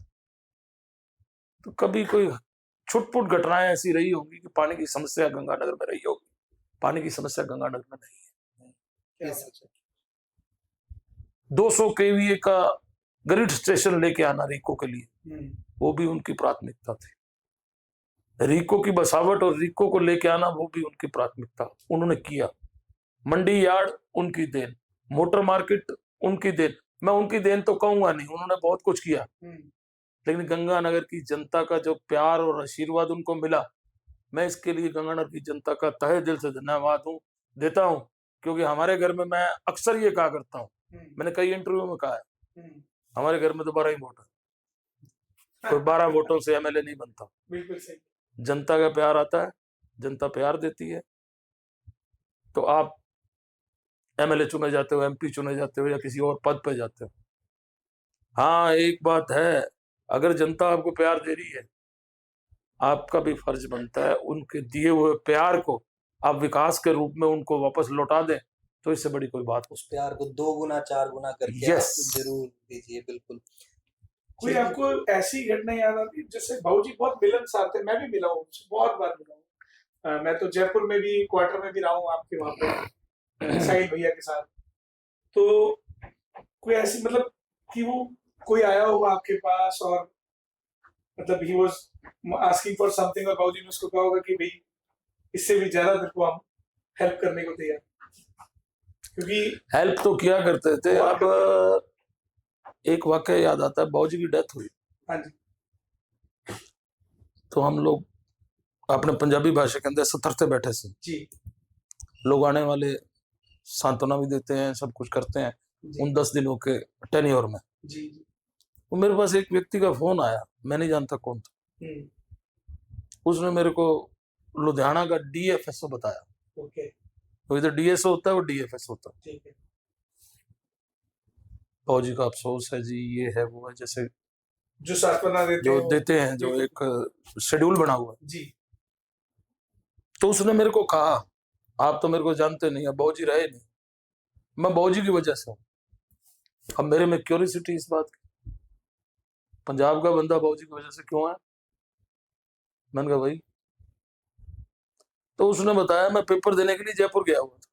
तो कभी कोई छुटपुट घटनाएं ऐसी रही होंगी कि पानी की समस्या गंगानगर में रही होगी। पानी की समस्या गंगानगर में नहीं है। 200 केवीए का ग्रिड स्टेशन लेके आना रीको के लिए, वो भी उनकी प्राथमिकता थी। रीको की बसावट और रीको को लेके आना वो भी उनकी प्राथमिकता, उन्होंने किया। मंडी यार्ड उनकी देन, मोटर मार्केट उनकी देन। मैं उनकी देन तो कहूंगा नहीं, उन्होंने बहुत कुछ किया, लेकिन गंगानगर की जनता का जो प्यार और आशीर्वाद उनको मिला, मैं इसके लिए गंगानगर की जनता का तहे दिल से धन्यवाद देता हूँ। क्योंकि हमारे घर में मैं अक्सर ये कहा करता हूँ, मैंने कई इंटरव्यू में कहा है, हमारे घर में तो 12 ही वोट है, कोई 12 वोटों से एमएलए नहीं बनता। बिल्कुल सही। जनता का प्यार आता है, जनता प्यार देती है, तो आप एमएलए चुने जाते हो, एमपी चुने जाते हो, या किसी और पद पे जाते हो। हाँ, एक बात है, अगर जनता आपको प्यार दे रही है, आपका भी फर्ज बनता है उनके दिए हुए प्यार को आप विकास के रूप में उनको वापस लौटा दें, तो इससे बड़ी कोई बात उस प्यार को 2 गुना 4 गुना करके Yes. आप जरूर दीजिए। बिल्कुल। कोई आपको ऐसी घटना याद आती है? जैसे भाऊजी बहुत मिलनसार थे, मैं भी मिला हूँ उनसे, बहुत बार मिला हूँ। मैं तो जयपुर में भी क्वार्टर में भी रहा हूँ आपके वहां पे साहिल भैया के साथ। तो कोई ऐसी मतलब कि वो कोई आया होगा आपके पास और मतलब he was asking for something और भाऊजी ने उसको कहा होगा कि भाई इससे भी ज्यादा तेरे को हम हेल्प करने को तैयार, क्योंकि हेल्प तो किया करते थे। अब एक वाकया याद आता है, बाबूजी की डेथ हुई। हाँ जी। तो हम लोग अपने पंजाबी भाषा के अंदर सतरते बैठे से जी। लोग आने वाले सांत्वना भी देते हैं, सब कुछ करते हैं उन 10 दिनों के टेन्योर में। जी। तो मेरे पास एक व्यक्ति का फोन आया, मैं नहीं जानता कौन था। उसने मेरे को लुधियाना का डीएफएसओ बताया। ओके। तो इधर डीएसओ होता है, वो डीएफएसओ होता है। ठीक है। फौजी का अफसोस है जी, ये है वो है, जैसे जो सांत्वना देते हैं, जो एक शेड्यूल बना हुआ है जी। तो उसने मेरे को कहा, आप तो मेरे को जानते नहीं, अब बाबूजी रहे नहीं, मैं बाबूजी की वजह से हूँ। अब मेरे में क्यूरियोसिटी इस बात की, पंजाब का बंदा बाबूजी की वजह से क्यों है? मैंने कहा भाई, तो उसने बताया मैं पेपर देने के लिए जयपुर गया हुआ था।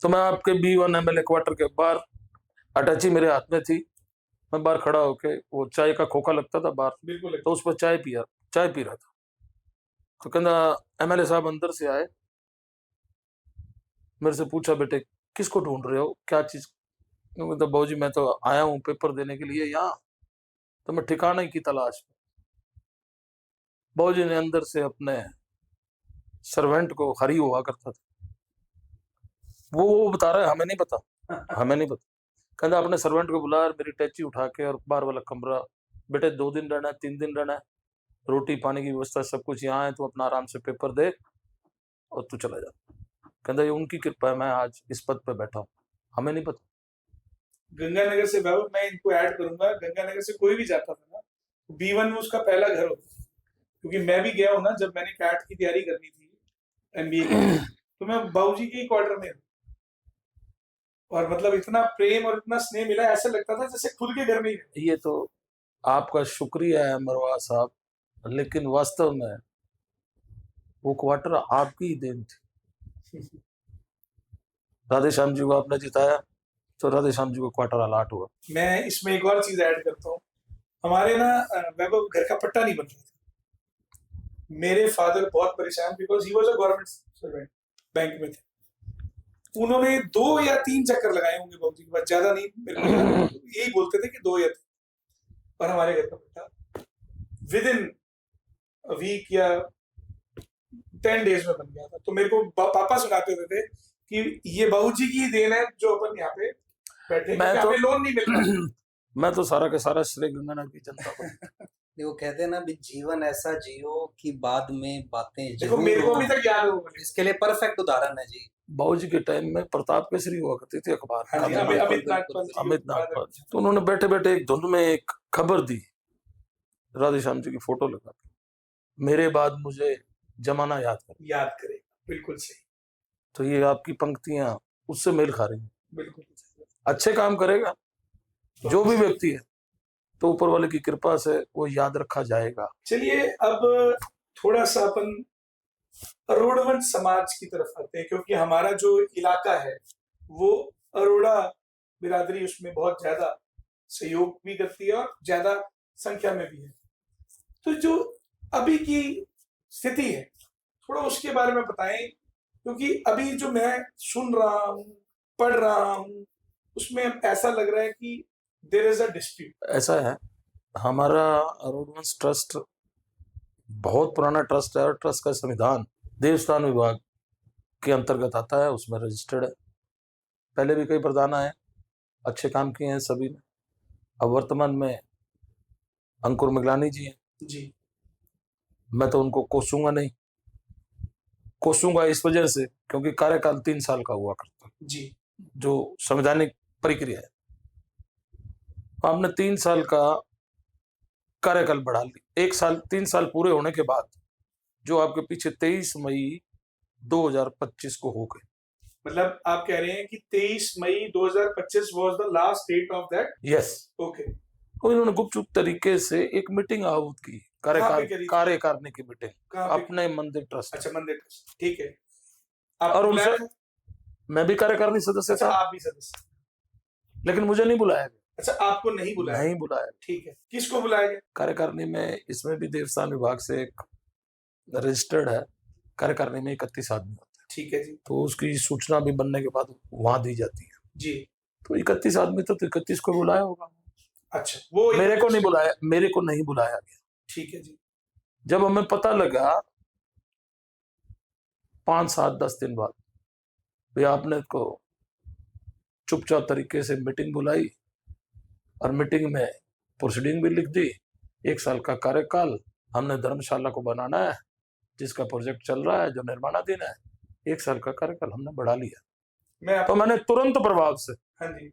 तो मैं आपके B1 एमएलए क्वार्टर के बाहर, अटैची मेरे हाथ में थी, मैं बाहर खड़ा होके, वो चाय का खोखा लगता था बाहर, बिल्कुल, तो उस पर चाय पी रहा था। तो कहना एमएलए साहब अंदर से आए, मेरे से पूछा, बेटे किसको ढूंढ रहे हो, क्या चीज? तो बाबूजी मैं तो आया हूँ पेपर देने के लिए यहाँ, तो मैं ठिकाने की तलाश में। बाबूजी ने अंदर से अपने सर्वेंट को, हरी हुआ करता था, वो बता रहा है, हमें नहीं पता, हमें नहीं पता। कहता अपने सर्वेंट को बुला, मेरी टैची उठा के और बाहर वाला कमरा, बेटे 2 दिन रहना है, 3 दिन रहना है, रोटी पानी की व्यवस्था सब कुछ यहाँ है, तू अपना आराम से पेपर दे और तू चला जा। कहता ये उनकी कृपा है, मैं आज इस पद पे बैठा हूँ, हमें नहीं पता। गंगानगर से बाबू मैं इनको ऐड करूंगा, गंगानगर से कोई भी जाता था ना, B1 में उसका पहला घर होता था। क्योंकि मैं भी गया हूँ ना, जब मैंने कैट की तैयारी करनी थी MBA की, तो मैं बाबूजी के ही क्वार्टर में, और मतलब इतना प्रेम और इतना स्नेह मिला, ऐसा लगता था जैसे खुद के घर में ही। ये तो आपका शुक्रिया है मरवा साहब, लेकिन वास्तव में वो क्वार्टर आपकी ही देन थी। राधे श्याम जी को आपने जिताया, तो राधे श्याम जी को क्वार्टर अलाट हुआ। मैं इसमें एक और चीज ऐड करता हूँ, हमारे ना वैभव घर का पट्टा नहीं बन रहा था। मेरे फादर बहुत परेशान, because he was a government servant, bank में थे। उन्होंने 2 या 3 चक्कर लगाए होंगे बाबूजी के पास, ज्यादा नहीं, मेरे को यही बोलते थे कि 2 या 3, और हमारे घर का पट्टा विद इन वीक या 10 डेज में बन गया था। तो मेरे को पापा सुनाते होते थे कि ये बाबूजी की देन है जो अपन यहाँ पे बैठे, हमें लोन नहीं मिल रहा। मैं तो सारा का सारा श्रेय गंगानगर की जनता को। वो कहते हैं ना भी जीवन ऐसा जियो कि बाद में बातें देखो मेरे को अभी तक याद है, इसके लिए परफेक्ट उदाहरण है जी। बाबूजी के टाइम में प्रताप केसरी हुआ करती थी अखबार, अमित नागपाल, तो उन्होंने बैठे बैठे एक धुंध में एक खबर दी, राधे श्याम जी की फोटो लगा, मेरे बाद मुझे जमाना याद करेगा। बिल्कुल सही। तो ये आपकी पंक्तियां उससे मेल खा रही हैं। बिल्कुल अच्छे काम करेगा जो भी व्यक्ति है, तो ऊपर वाले की कृपा से वो याद रखा जाएगा। चलिए अब थोड़ा सा अपन अरोड़ावंश समाज की तरफ आते हैं, क्योंकि हमारा जो इलाका है वो अरोड़ा बिरादरी उसमें बहुत ज्यादा सहयोग भी करती है और ज्यादा संख्या में भी है। तो जो अभी की स्थिति है, थोड़ा उसके बारे में बताएं, क्योंकि अभी जो मैं सुन रहा हूँ, पढ़ रहा हूँ, उसमें ऐसा लग रहा है कि देयर इज अ डिस्प्यूट। ऐसा है, हमारा रोडवेंस ट्रस्ट बहुत पुराना ट्रस्ट है और ट्रस्ट का संविधान देवस्थान विभाग के अंतर्गत आता है, उसमें रजिस्टर्ड है। पहले भी कई प्रधान आए, अच्छे काम किए हैं सभी ने। अब वर्तमान में अंकुर मिगलानी जी हैं जी। मैं तो उनको कोसूंगा नहीं, कोसूंगा इस वजह से क्योंकि कार्यकाल 3 साल का हुआ करता जी। जो संवैधानिक प्रक्रिया है। हमने 3 साल का कार्यकाल बढ़ा ली, 1 साल 3 साल पूरे होने के बाद जो आपके पीछे 23 मई 2025 को हो गए। मतलब आप कह रहे हैं कि 23 मई 2025 was the last date of that? Yes. Okay. तो इन्होंने गुपचुप तरीके से एक मीटिंग आहूत की, कार्यकारिणी की मीटिंग अपने मंदिर ट्रस्ट। अच्छा, मंदिर ट्रस्ट, ठीक है। और उनसे मैं भी कार्यकारिणी सदस्य था। आप भी सदस्य, लेकिन मुझे नहीं बुलाया गया। अच्छा, आपको नहीं बुलाया? नहीं बुलाया। ठीक है, किसको बुलाया गया? कार्यकारिणी में इसमें भी देवस्थान विभाग से एक रजिस्टर्ड है, कार्यकारिणी में 31 आदमी होते हैं। ठीक है जी। तो उसकी सूचना भी बनने के बाद वहां दी जाती है जी। तो 31 आदमी तो 31 को बुलाया होगा। अच्छा, वो मेरे को नहीं बुलाया, मेरे को नहीं बुलाया गया। ठीक है जी। जब हमें पता लगा 5, 7, 10 दिन बाद, भाई आपने को चुपचाप तरीके से मीटिंग बुलाई और मीटिंग में प्रोसीडिंग भी लिख दी, 1 साल का कार्यकाल, हमने धर्मशाला को बनाना है जिसका प्रोजेक्ट चल रहा है, जो निर्माणाधीन है, 1 साल का कार्यकाल हमने बढ़ा लिया। तो मैंने तुरंत प्रभाव से हाँ जी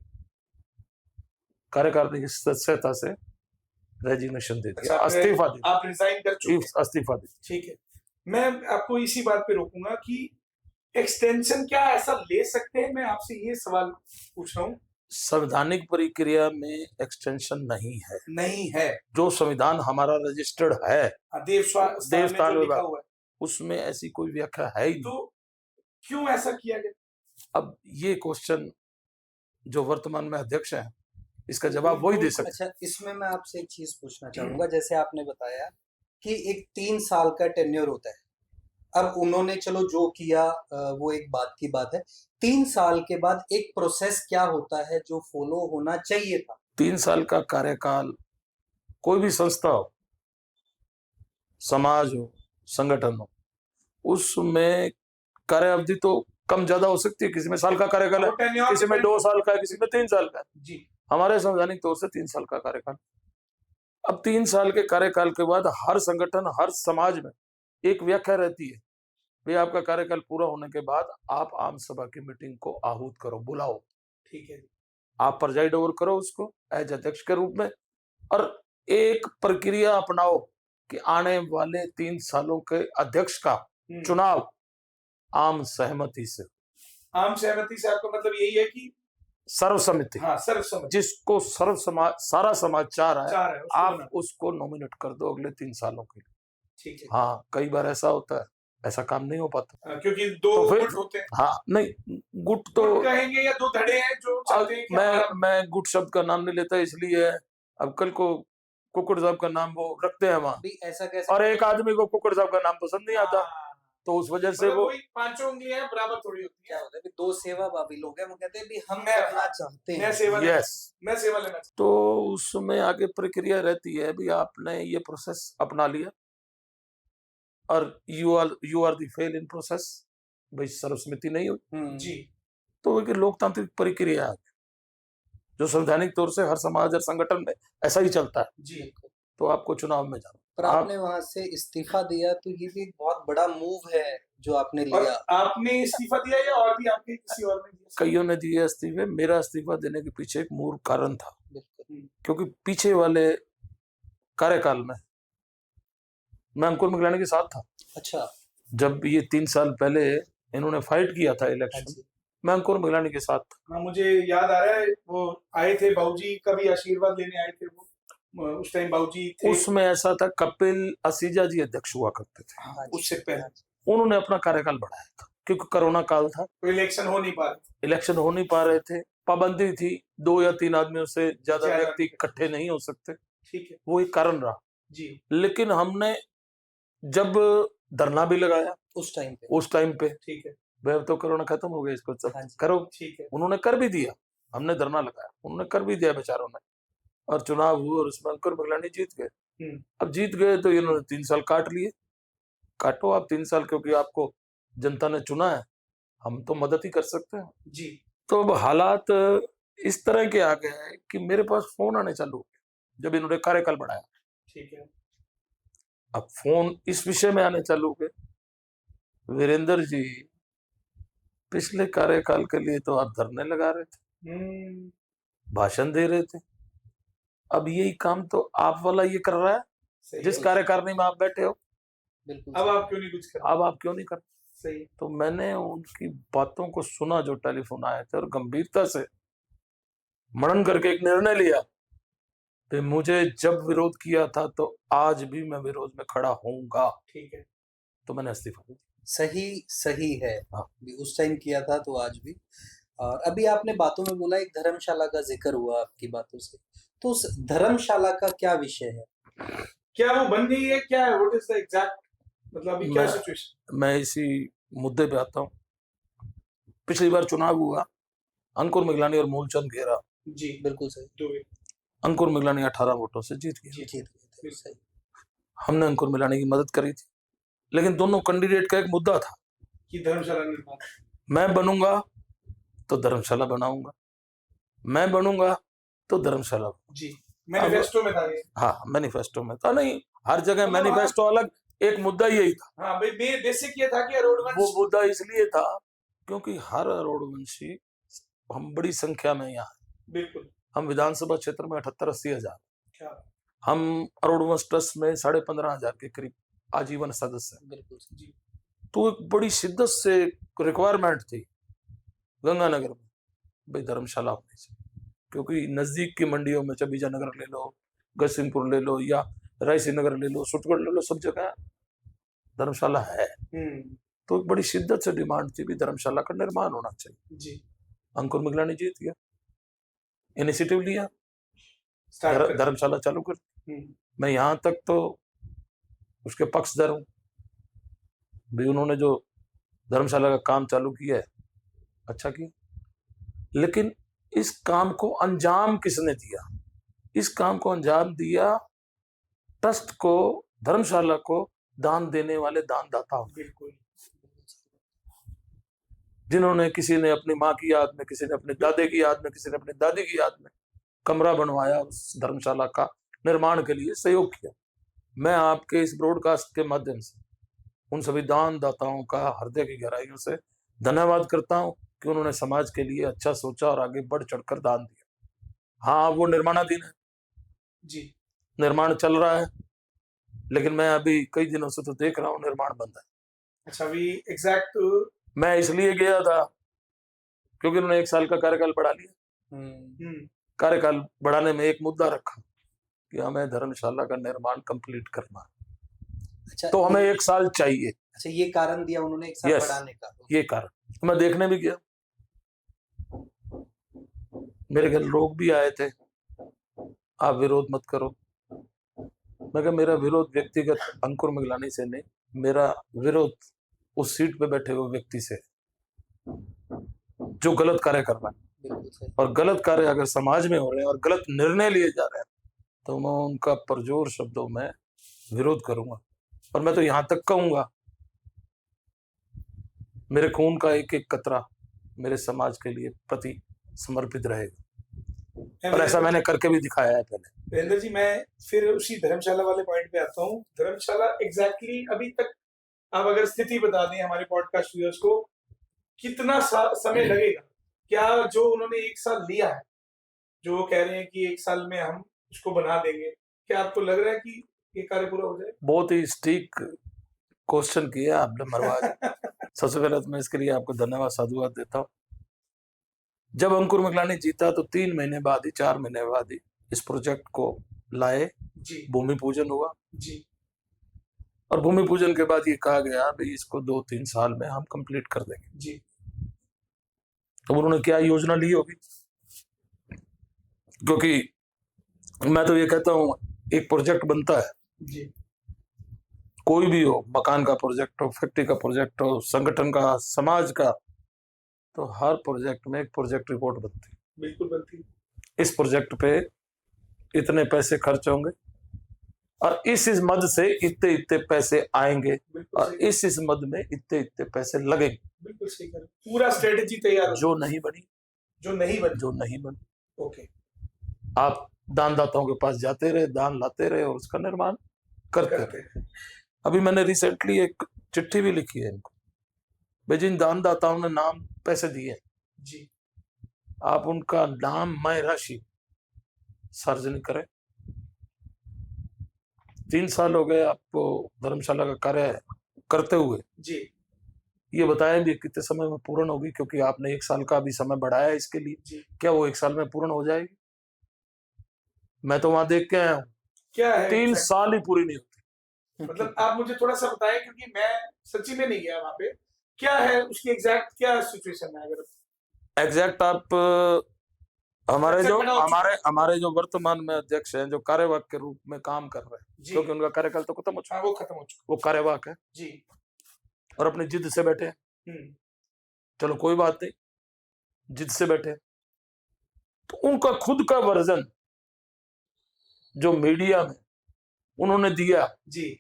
कार्यकारिणी की सदस्यता से रेजिग्नेशन दे दिया, अच्छा, अस्तीफा दे, आप रिजाइन कर चुके हैं? अस्तीफा दे। ठीक है, मैं आपको इसी बात पे रोकूंगा कि एक्सटेंशन क्या ऐसा ले सकते हैं? मैं आपसे ये सवाल पूछ रहा हूँ। संवैधानिक प्रक्रिया में एक्सटेंशन नहीं है। नहीं है? जो संविधान हमारा रजिस्टर्ड है देवस्थान विभाग, उसमें ऐसी कोई व्याख्या है ही नहीं। तो क्यों ऐसा किया गया? अब ये क्वेश्चन जो वर्तमान में अध्यक्ष हैं इसका जवाब वही दे सकते। अच्छा, इसमें मैं आपसे एक चीज पूछना चाहूंगा, जैसे आपने बताया कि एक 3 साल का टेन्योर होता है। अब उन्होंने चलो जो किया वो एक बात की बात है, 3 साल के बाद एक प्रोसेस क्या होता है जो फॉलो होना चाहिए था? 3 साल का कार्यकाल कोई भी संस्था हो, समाज हो, संगठन हो, उसमें कार्य अवधि तो कम ज्यादा हो सकती है। किसी में साल का कार्यकाल है, किसी में 2 साल का है, किसी में 3 साल का है। जी। हमारे संवैधानिक तौर से 3 साल का कार्यकाल। अब 3 साल के कार्यकाल के बाद हर संगठन, हर समाज में एक व्याख्या रहती है, भाई आपका कार्यकाल पूरा होने के बाद आप आम सभा की मीटिंग को आहूत करो, बुलाओ। ठीक है, आप प्रेजाइड ओवर करो उसको एज अध्यक्ष के रूप में, और एक प्रक्रिया अपनाओ कि आने वाले 3 सालों के अध्यक्ष का चुनाव आम सहमति से। आम सहमति से आपका मतलब यही है कि सर्वसम्मति। हाँ, सर्वसम्मति। जिसको सारा समाज चाह रहा है, आप उसको नॉमिनेट कर दो अगले 3 सालों के लिए। ठीक है। हाँ, कई बार ऐसा होता है, ऐसा काम नहीं हो पाता क्योंकि 2 गुट होते हैं। हाँ, नहीं गुट तो गुट कहेंगे या 2 धड़े हैं जो चाहते हैं कि मैं गुट शब्द का नाम नहीं लेता इसलिए अब कल को कुकुड़ साहब का नाम वो रखते हैं वहाँ, ऐसा कैसे? और एक आदमी को कुकुड़ साहब का नाम पसंद नहीं आता, तो उस वजह से वो पांचों उंगलियां बराबर थोड़ी होती है। होता है 2 सेवाभावी लोग हैं, वो कहते हैं भी हम करना चाहते हैं, मैं सेवा लेना चाहता हूं। तो उसमें आगे प्रक्रिया रहती है, भी आपने ये प्रोसेस अपना लिया और you are the fail in process, भाई सर्वसम्मति नहीं हुई जी, तो एक लोकतांत्रिक प्रक्रिया है जो संवैधानिक तौर से हर समाज और संगठन में ऐसा ही चलता है जी। तो आपको चुनाव में जाना। पर आपने वहां से इस्तीफा दिया, तो ये भी एक बहुत बड़ा मूव है जो आपने लिया। आपने इस्तीफा दिया या और भी आपके किसी और ने दिया? कईयों ने दिए इस्तीफे। मेरा इस्तीफा देने के पीछे एक मूल कारण था, क्योंकि पीछे वाले कार्यकाल में मैं अंकुर मिगलानी के साथ था। अच्छा। जब ये 3 साल पहले इन्होंने फाइट किया था इलेक्शन, मैं अंकुर मिगलानी के साथ था। हाँ, मुझे याद आ रहा है, वो आए थे बाबूजी का भी आशीर्वाद लेने आए थे वो, उस टाइम बाबूजी थे। उसमें ऐसा था, कपिल असीजा जी अध्यक्ष हुआ करते थे। हाँ, उससे पहले उन्होंने अपना कार्यकाल बढ़ाया था क्योंकि कोरोना काल था, तो इलेक्शन हो नहीं पा रहे थे, पाबंदी थी, 2 या 3 आदमियों से ज्यादा व्यक्ति इकट्ठे नहीं हो सकते। ठीक है, वो एक कारण रहा जी। लेकिन हमने जब धरना भी लगाया उस टाइम पे ठीक है, वह तो कोरोना खत्म हो गया, इसको सब हाँ जी, करो, ठीक है। उन्होंने कर भी दिया, हमने धरना लगाया, उन्होंने कर भी दिया बेचारों ने, और चुनाव हुआ और उसमें अंकुर मिगलानी जीत गए। अब जीत गए तो इन्होंने 3 साल काट लिए, काटो आप 3 साल, क्योंकि आपको जनता ने चुना है, हम तो मदद ही कर सकते हैं जी। तो अब हालात इस तरह के आ गए हैं कि मेरे पास फोन आने चालू हो गए जब इन्होंने कार्यकाल बढ़ाया। ठीक है। अब फोन इस विषय में आने चालू हो गए, वीरेंद्र जी पिछले कार्यकाल के लिए तो आप धरने लगा रहे थे, भाषण दे रहे थे, अब यही काम तो आप वाला ये कर रहा है जिस कार्यकारिणी में आप बैठे हो, अब आप क्यों नहीं कुछ कर, अब आप क्यों नहीं कर। सही। तो मैंने उनकी बातों को सुना जो टेलीफोन आए थे, और गंभीरता से मनन करके एक निर्णय लिया कि मुझे जब विरोध किया था तो आज भी मैं विरोध में खड़ा होऊंगा। ठीक है। तो मैंने इस्तीफा दिया। सही है। हाँ। उस टाइम किया था तो आज भी। और अभी आपने बातों में बोला एक धर्मशाला का जिक्र हुआ आपकी बातों से, तो उस धर्मशाला का क्या विषय है? क्या वो बन गई है, क्या है, व्हाट इज द एग्जैक्ट, मतलब अभी क्या सिचुएशन? मैं इसी मुद्दे पे आता हूँ। पिछली बार चुनाव हुआ, अंकुर मिगलानी और मूलचंद घेरा, जी बिल्कुल सही, अंकुर मिगलानी 18 वोटों से जीत गए। जीत गए थे। हमने अंकुर मिगलानी की मदद करी थी, लेकिन दोनों कैंडिडेट का एक मुद्दा था कि धर्मशाला निर्माण, मैं बनूंगा तो धर्मशाला बनाऊंगा, मैं बनूंगा तो धर्मशाला। जी मैनिफेस्टो में था ये। हाँ मैनिफेस्टो में था, नहीं हर जगह मैनिफेस्टो अलग, एक मुद्दा यही था। हाँ भाई बेसिक ये था कि अरोड़वंश, वो मुद्दा इसलिए था क्योंकि हर अरोड़वंशी, हम बड़ी संख्या में यहाँ, बिल्कुल, हम विधानसभा क्षेत्र में 78-80 हजार, क्या हम अरोड़वंश ट्रस्ट में 15,500 के करीब आजीवन सदस्य हैं। बिल्कुल जी। तो एक बड़ी शिद्दत से रिक्वायरमेंट थी गंगानगर में, भाई धर्मशाला होनी चाहिए, क्योंकि नजदीक की मंडियों में चबीजा नगर ले लो, गजसिंहपुर ले लो, या रायसी नगर ले लो, सुटगढ़ ले लो, सब जगह धर्मशाला है। तो एक बड़ी शिद्दत से डिमांड थी भी धर्मशाला का निर्माण होना चाहिए। जी। अंकुर मिगलानी जीत गया, इनिशिएटिव लिया, धर्मशाला चालू कर। मैं यहाँ तक तो उसके पक्षधर हूँ भी, उन्होंने जो धर्मशाला का काम चालू किया है अच्छा किया, लेकिन इस काम को अंजाम किसने दिया? इस काम को अंजाम दिया ट्रस्ट को, धर्मशाला को दान देने वाले दानदाता। बिल्कुल, जिन्होंने, किसी ने अपनी माँ की याद में, किसी ने अपने दादे की याद में, किसी ने अपनी दादी की याद में कमरा बनवाया, उस धर्मशाला का निर्माण के लिए सहयोग किया। मैं आपके इस ब्रॉडकास्ट के माध्यम से उन सभी दानदाताओं का हृदय की गहराइयों से धन्यवाद करता हूं कि उन्होंने समाज के लिए अच्छा सोचा और आगे बढ़ चढ़कर दान दिया। हाँ वो निर्माणाधीन है जी, निर्माण चल रहा है, लेकिन मैं अभी कई दिनों से तो देख रहा हूँ निर्माण बंद है। अच्छा, अभी एग्जैक्ट मैं इसलिए गया था क्योंकि उन्होंने 1 साल का कार्यकाल बढ़ा लिया। कार्यकाल बढ़ाने में एक मुद्दा रखा कि हमें धर्मशाला का निर्माण कंप्लीट करना है। अच्छा, तो हमें 1 साल चाहिए। अच्छा, ये कारण दिया उन्होंने 1 साल बढ़ाने का? ये कारण, तो मैं देखने भी गया, मेरे घर लोग भी आए थे, आप विरोध मत करो। मैं कहा मेरा विरोध व्यक्तिगत अंकुर मिगलानी से नहीं, मेरा विरोध उस सीट पे बैठे हुए व्यक्ति से जो गलत कार्य कर रहा है, और गलत कार्य अगर समाज में हो रहे हैं और गलत निर्णय लिए जा रहे हैं तो मैं उनका परजोर शब्दों में विरोध करूंगा। और मैं तो यहां तक कहूंगा, मेरे खून का एक एक कतरा मेरे समाज के लिए प्रति समर्पित रहेगा, और ऐसा मैंने करके भी दिखाया है पहले। वीरेंद्र जी, मैं फिर उसी धर्मशाला वाले पॉइंट पे आता हूँ। धर्मशाला एग्जैक्टली अभी तक आप अगर स्थिति बता दें हमारे पॉडकास्ट व्यूअर्स को, कितना समय लगेगा? क्या जो उन्होंने 1 साल लिया है, जो वो कह रहे हैं कि 1 साल में हम इसको बना देंगे, क्या आपको लग रहा है कि ये कार्य पूरा हो जाए? बहुत ही स्टीक क्वेश्चन किया आपने मरवाज। सबसे पहले तो मैं इसके लिए आपको धन्यवाद, साधुवाद देता हूँ। जब अंकुर मिगलानी जीता तो 3 महीने बाद ही, 4 महीने बाद ही इस प्रोजेक्ट को लाए जी, भूमि पूजन हुआ जी, और भूमि पूजन के बाद ये कहा गया भाई इसको 2-3 साल में हम कंप्लीट कर देंगे जी। तो उन्होंने क्या योजना ली होगी, क्योंकि मैं तो ये कहता हूँ एक प्रोजेक्ट बनता है जी, कोई भी हो, मकान का प्रोजेक्ट हो, फैक्ट्री का प्रोजेक्ट हो, संगठन का, समाज का, तो हर प्रोजेक्ट में एक प्रोजेक्ट रिपोर्ट बनती है। बिल्कुल बनती है। इस प्रोजेक्ट पे इतने पैसे खर्च होंगे और इस मद से इतने इतने पैसे आएंगे बिल्कुल और सही, इस मद में इतने इतने पैसे लगेंगे। बिल्कुल सही कह रहे हो। पूरा स्ट्रेटेजी तैयार हो। जो नहीं बनी, जो नहीं बनी, जो नहीं बनी, ओके, आप दानदाताओं के पास जाते रहे, दान लाते रहे और उसका निर्माण करते रहे। करते हैं। अभी मैंने रिसेंटली एक चिट्ठी भी लिखी है इनको, भाई जिन दानदाताओं ने नाम पैसे दिए, जी, आप उनका नाम, मैं राशि सार्वजनिक करें। 3 साल हो गए आपको धर्मशाला का कार्य करते हुए, जी, ये बताएं भी कितने समय में पूर्ण होगी, क्योंकि आपने 1 साल का भी समय बढ़ाया है इसके लिए। जी। क्या वो 1 साल में पूर्ण हो जाएगी? मैं तो वहां देख के आया हूँ, क्या है 3 exact? साल ही पूरी नहीं होती। मतलब आप मुझे थोड़ा सा बताएं, क्योंकि मैं सच्ची में नहीं गया वहां पे। क्या है उसकी एग्जैक्ट क्या सिचुएशन है? अगर एग्जैक्ट आप हमारे अच्छा, जो खड़ा हो चुका हमारे हमारे जो वर्तमान में अध्यक्ष हैं, जो कार्यवाहक के रूप में काम कर रहे हैं, जी, क्योंकि उनका कार्यकाल तो खत्म हो चुका, हाँ वो खत्म हो चुका वो कार्यवाहक है जी। और अपनी जिद से बैठे हैं। हम्म, चलो कोई बात नहीं, जिद से बैठे हैं। तो उनका खुद का वर्जन जो मीडिया में उन्होंने दिया, जी,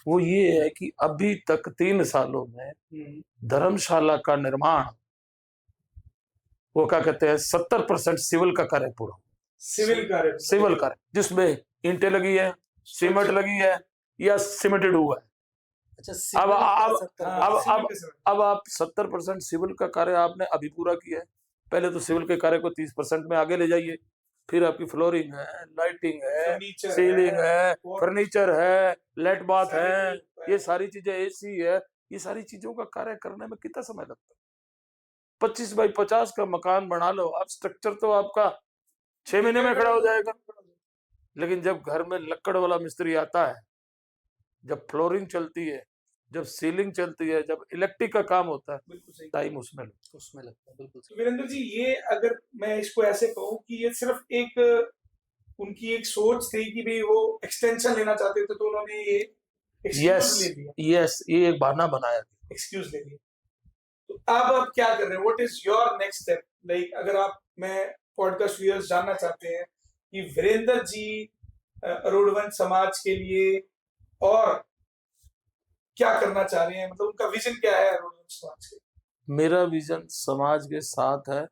वो ये है कि अभी तक 3 सालों में धर्मशाला का निर्माण, वो क्या कहते हैं, 70% सिविल का कार्य पूरा, सिविल कार्य, सिविल कार्य जिसमें ईंटें लगी है, सीमेंट लगी है या सीमेंटेड हुआ है। अच्छा, अब अब हाँ, अब अब आप 70% सिविल का कार्य आपने अभी पूरा किया है। पहले तो सिविल के कार्य को 30% में आगे ले जाइए, फिर आपकी फ्लोरिंग है, लाइटिंग है, सीलिंग है, फर्नीचर है, लेट बाथ है, ये सारी चीजें, एसी है, ये सारी चीजों का कार्य करने में कितना समय लगता है? 25 बाई 50 का मकान बना लो आप, स्ट्रक्चर तो आपका 6 महीने में खड़ा हो जाएगा। लेकिन जब घर में लकड़ वाला मिस्त्री आता है, जब फ्लोरिंग चलती है, जब सीलिंग चलती है, जब इलेक्ट्रिक का काम होता है, टाइम उसमें लगता है। बिल्कुल। तो वीरेंद्र जी, ये अगर मैं इसको ऐसे कहूँ कि ये सिर्फ एक उनकी एक सोच थी कि भाई वो एक्सटेंशन लेना चाहते थे, तो उन्होंने ये एक्सक्यूज ले लिया। यस, ये एक बहाना बनाया, एक्सक्यूज ले लिया। तो अब आप क्या कर रहे हैं? What is your next step? Like अगर आप, मैं पॉडकास्ट व्यूअर्स जानना चाहते हैं कि वीरेंद्र जी अरुणवंश समाज के लिए और क्या करना चाह रहे हैं, मतलब उनका विजन क्या है अरुणवंश समाज के? मेरा विजन समाज के साथ है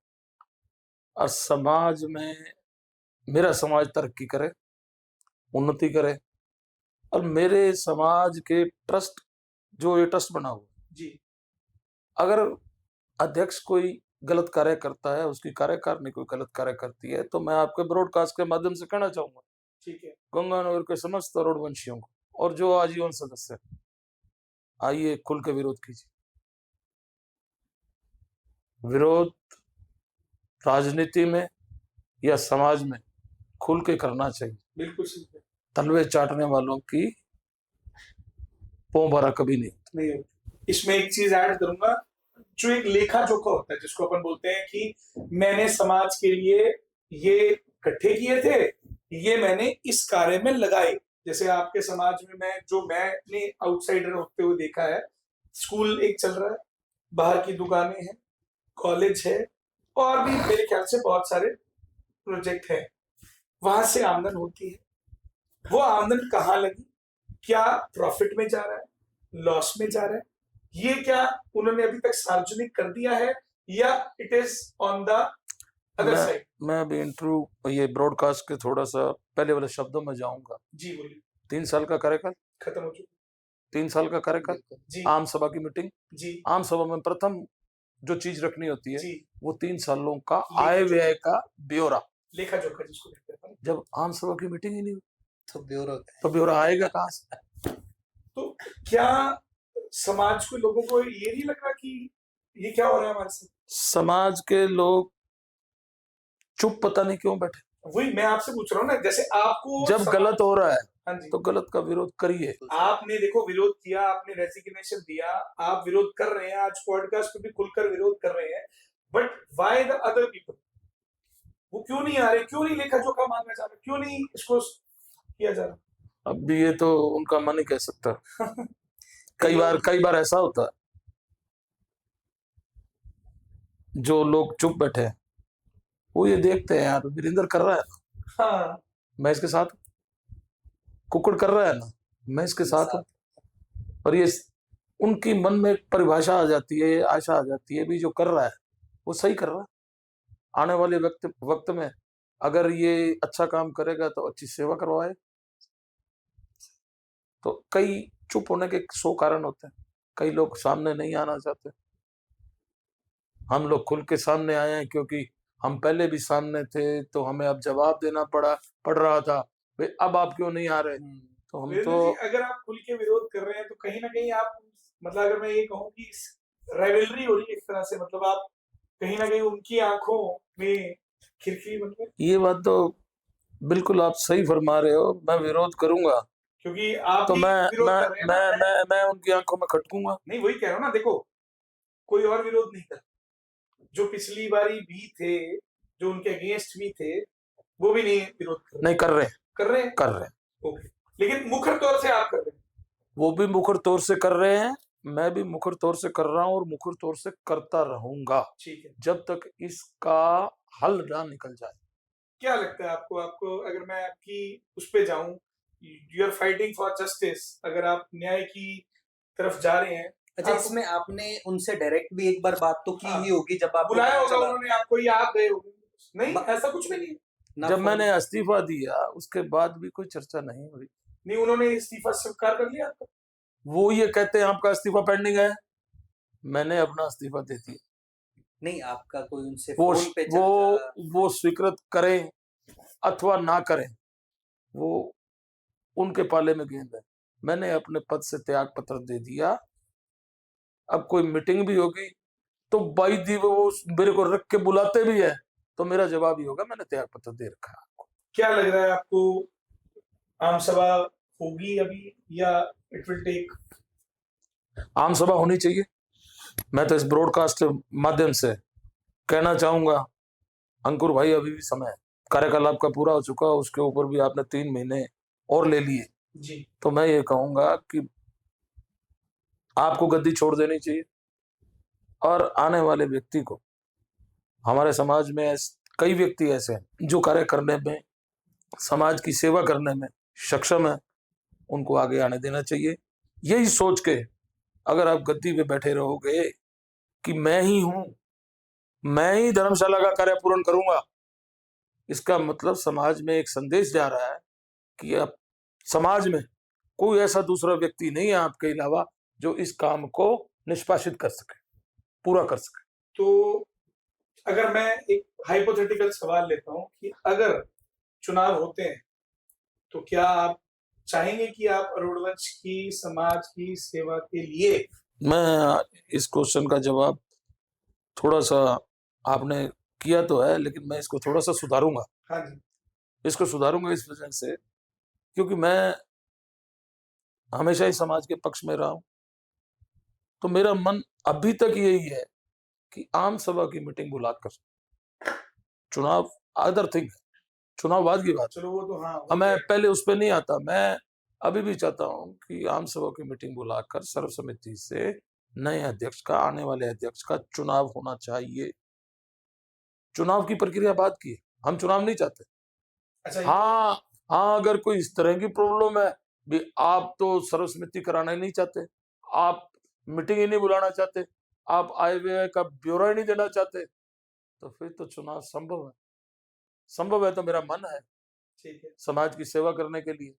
और समाज में मेरा समाज तरक्की करे, उन्नति करे और मेरे समाज के ट्रस्ट, जो ये ट्रस्ट बना हुआ, जी, अगर अध्यक्ष कोई गलत कार्य करता है, उसकी कार्यकारिणी कोई गलत कार्य करती है, तो मैं आपके ब्रॉडकास्ट के माध्यम से कहना चाहूंगा, ठीक है, गंगानगर के समस्त अरुणवंशियों को और जो आजीवन सदस्य, आइए खुल के विरोध कीजिए। विरोध राजनीति में या समाज में खुल के करना चाहिए। बिल्कुल सही है। तलवे चाटने वालों की पों भरा कभी नहीं होती। इसमें एक चीज ऐड करूंगा, जो एक लेखा जोखा होता है, जिसको अपन बोलते हैं कि मैंने समाज के लिए ये इकट्ठे किए थे, ये मैंने इस कार्य में लगाए। जैसे आपके समाज में मैंने आउटसाइडर होते हुए देखा है, स्कूल एक चल रहा है, बाहर की दुकानें हैं, कॉलेज है, और भी मेरे ख्याल से बहुत सारे प्रोजेक्ट है, वहां से आमदन होती है। वो आमदन कहाँ लगी? क्या प्रॉफिट में जा रहा है, लॉस में जा रहा है? ये क्या उन्होंने अभी तक सार्वजनिक कर दिया है या it is on the other side? मैं अभी इंटरव्यू, ये ब्रॉडकास्ट के थोड़ा सा पहले वाले शब्दों में जाऊंगा। जी बोलिए। 3 साल का कार्यकाल खत्म हो चुका। 3 साल का कार्यकाल, जी, आम सभा की मीटिंग, जी, आम सभा में प्रथम जो चीज रखनी होती है, जी, वो 3 सालों का आय व्यय का ब्यौरा, लेखा जोखा जिसको कहते हैं। जब आम सभा की मीटिंग ही नहीं हुई तो ब्यौरा आएगा कहाँ से? तो क्या समाज को, लोगों को ये नहीं लग रहा कि ये क्या हो रहा है हमारे साथ? समाज के लोग चुप पता नहीं क्यों बैठे। वही मैं आपसे पूछ रहा हूँ ना, जैसे आपको जब गलत हो रहा है, हाँ जी, तो गलत का विरोध करिए। आपने देखो विरोध किया, आपने रेजिग्नेशन दिया, आप विरोध कर रहे हैं, आज पॉडकास्ट पे भी खुलकर विरोध कर रहे हैं, but why the other people? वो क्यों नहीं आ रहे? क्यों नहीं लेखा जोखा मांगा जा रहा? क्यों नहीं इसको किया जा रहा? अब ये तो उनका मन ही कह सकता है। कई बार ऐसा होता है, जो लोग चुप बैठे हैं वो ये देखते हैं, यार वीरेंद्र कर रहा है ना, हाँ, मैं इसके साथ हूं। कुकुड़ कर रहा है ना, मैं इसके साथ हूँ। और ये उनकी मन में एक परिभाषा आ जाती है, आशा आ जाती है, भी जो कर रहा है वो सही कर रहा है। आने वाले वक्त में अगर ये अच्छा काम करेगा तो अच्छी सेवा करवाए। तो कई चुप होने के 100 कारण होते हैं, कई लोग सामने नहीं आना चाहते। हम लोग खुल के सामने आए हैं क्योंकि हम पहले भी सामने थे, तो हमें अब जवाब देना पड़ रहा था, भाई अब आप क्यों नहीं आ रहे। तो हम वीरेंद्र तो जी, अगर आप खुल के विरोध कर रहे हैं तो कहीं ना कहीं आप, मतलब अगर मैं ये कहूँ कि राइवलरी हो रही है एक तरह से, मतलब आप कहीं ना कहीं उनकी आंखों में खिरखिरी, मतलब ये बात तो बिल्कुल आप सही फरमा रहे हो। मैं विरोध करूंगा क्योंकि आप तो भी विरोध कर रहे हैं ना। मैं उनकी आंखों में खटकूंगा। नहीं, वही कह रहा हूँ ना, देखो कोई और विरोध नहीं कर, जो पिछली बारी भी थे, जो उनके अगेंस्ट भी थे, वो भी नहीं विरोध कर नहीं कर रहे हैं, कर रहे हैं। कर रहे हैं। ओके, लेकिन मुखर तौर से आप कर रहे हैं। वो भी मुखर तौर से कर रहे हैं, मैं भी मुखर तौर से कर रहा हूँ और मुखर तौर से करता रहूंगा, ठीक है। जब तक इसका हल ना निकल जाए। क्या लगता है आपको, अगर मैं आपकी उस पे जाऊं, you are fighting for justice, अगर आप न्याय की तरफ जा रहे हैं। अच्छा, इसमें आपने उनसे डायरेक्ट भी एक बार बात तो की हाँ, ही होगी, जब आपको बुलाया होगा चला उन्होंने आपको, या आप गए होगे? नहीं, ऐसा कुछ भी नहीं। जब मैंने इस्तीफा दिया उसके बाद भी कोई चर्चा नहीं हुई। नहीं, उन्होंने इस्तीफा स्वीकार कर लिया आपका? वो ये कहते हैं आपका इस्तीफा पेंडिंग है, मैंने अपना इस्तीफा दे दिया। नहीं, आपका कोई उनसे वो फोन पे वो स्वीकृत करें अथवा ना करें, वो उनके पाले में गेंद है। मैंने अपने पद से त्याग पत्र दे दिया। अब कोई मीटिंग भी होगी तो बाई दी वो मेरे को रख के बुलाते भी है, तो मेरा जवाब ही होगा मैंने त्याग पत्र दे रखा है आपको। क्या लग रहा है आपको, आम सभा होगी अभी, या इट विल टेक? आम सभा होनी चाहिए। मैं तो इस ब्रॉडकास्ट के माध्यम से कहना चाहूंगा, अंकुर भाई अभी भी समय है, कार्यकाल आपका पूरा हो चुका, उसके ऊपर भी आपने 3 महीने और ले लिए जी। तो मैं ये कहूंगा कि आपको गद्दी छोड़ देनी चाहिए और आने वाले व्यक्ति को, हमारे समाज में कई व्यक्ति ऐसे हैं जो कार्य करने में, समाज की सेवा करने में सक्षम है, उनको आगे आने देना चाहिए। यही सोच के अगर आप गद्दी पे बैठे रहोगे कि मैं ही हूं, मैं ही धर्मशाला का कार्य पूर्ण करूंगा, इसका मतलब समाज में एक संदेश जा रहा है कि अब समाज में कोई ऐसा दूसरा व्यक्ति नहीं है आपके अलावा जो इस काम को निष्पादित कर सके, पूरा कर सके। तो अगर मैं एक हाइपोथेटिकल सवाल लेता हूं कि अगर चुनाव होते हैं तो क्या आप चाहेंगे कि आप अरुण वंश की समाज की सेवा के लिए? मैं इस क्वेश्चन का जवाब थोड़ा सा आपने किया तो है, लेकिन मैं इसको थोड़ा सा सुधारूंगा। हाँ जी। इसको सुधारूंगा इस वजह से क्योंकि मैं हमेशा ही समाज के पक्ष में रहा हूं, तो मेरा मन अभी तक यही है कि आम सभा की मीटिंग बुलाकर, चुनाव अदर थिंग, चुनाव बाद की बात। चलो वो तो हाँ, अब मैं पहले उस पर नहीं आता, मैं अभी भी चाहता हूं कि आम सभा की मीटिंग बुलाकर सर्वसम्मति से नए अध्यक्ष का, आने वाले अध्यक्ष का चुनाव होना चाहिए। चुनाव की प्रक्रिया बाद की, हम चुनाव नहीं चाहते। अच्छा, हाँ, अगर कोई इस तरह की प्रॉब्लम है भी, आप तो सर्वसम्मति कराना ही नहीं चाहते, आप मीटिंग ही नहीं बुलाना चाहते, आप आए हुए का ब्यौरा ही नहीं देना चाहते, तो फिर तो चुनाव संभव है। संभव है तो मेरा मन है ठीक है। समाज की सेवा करने के लिए।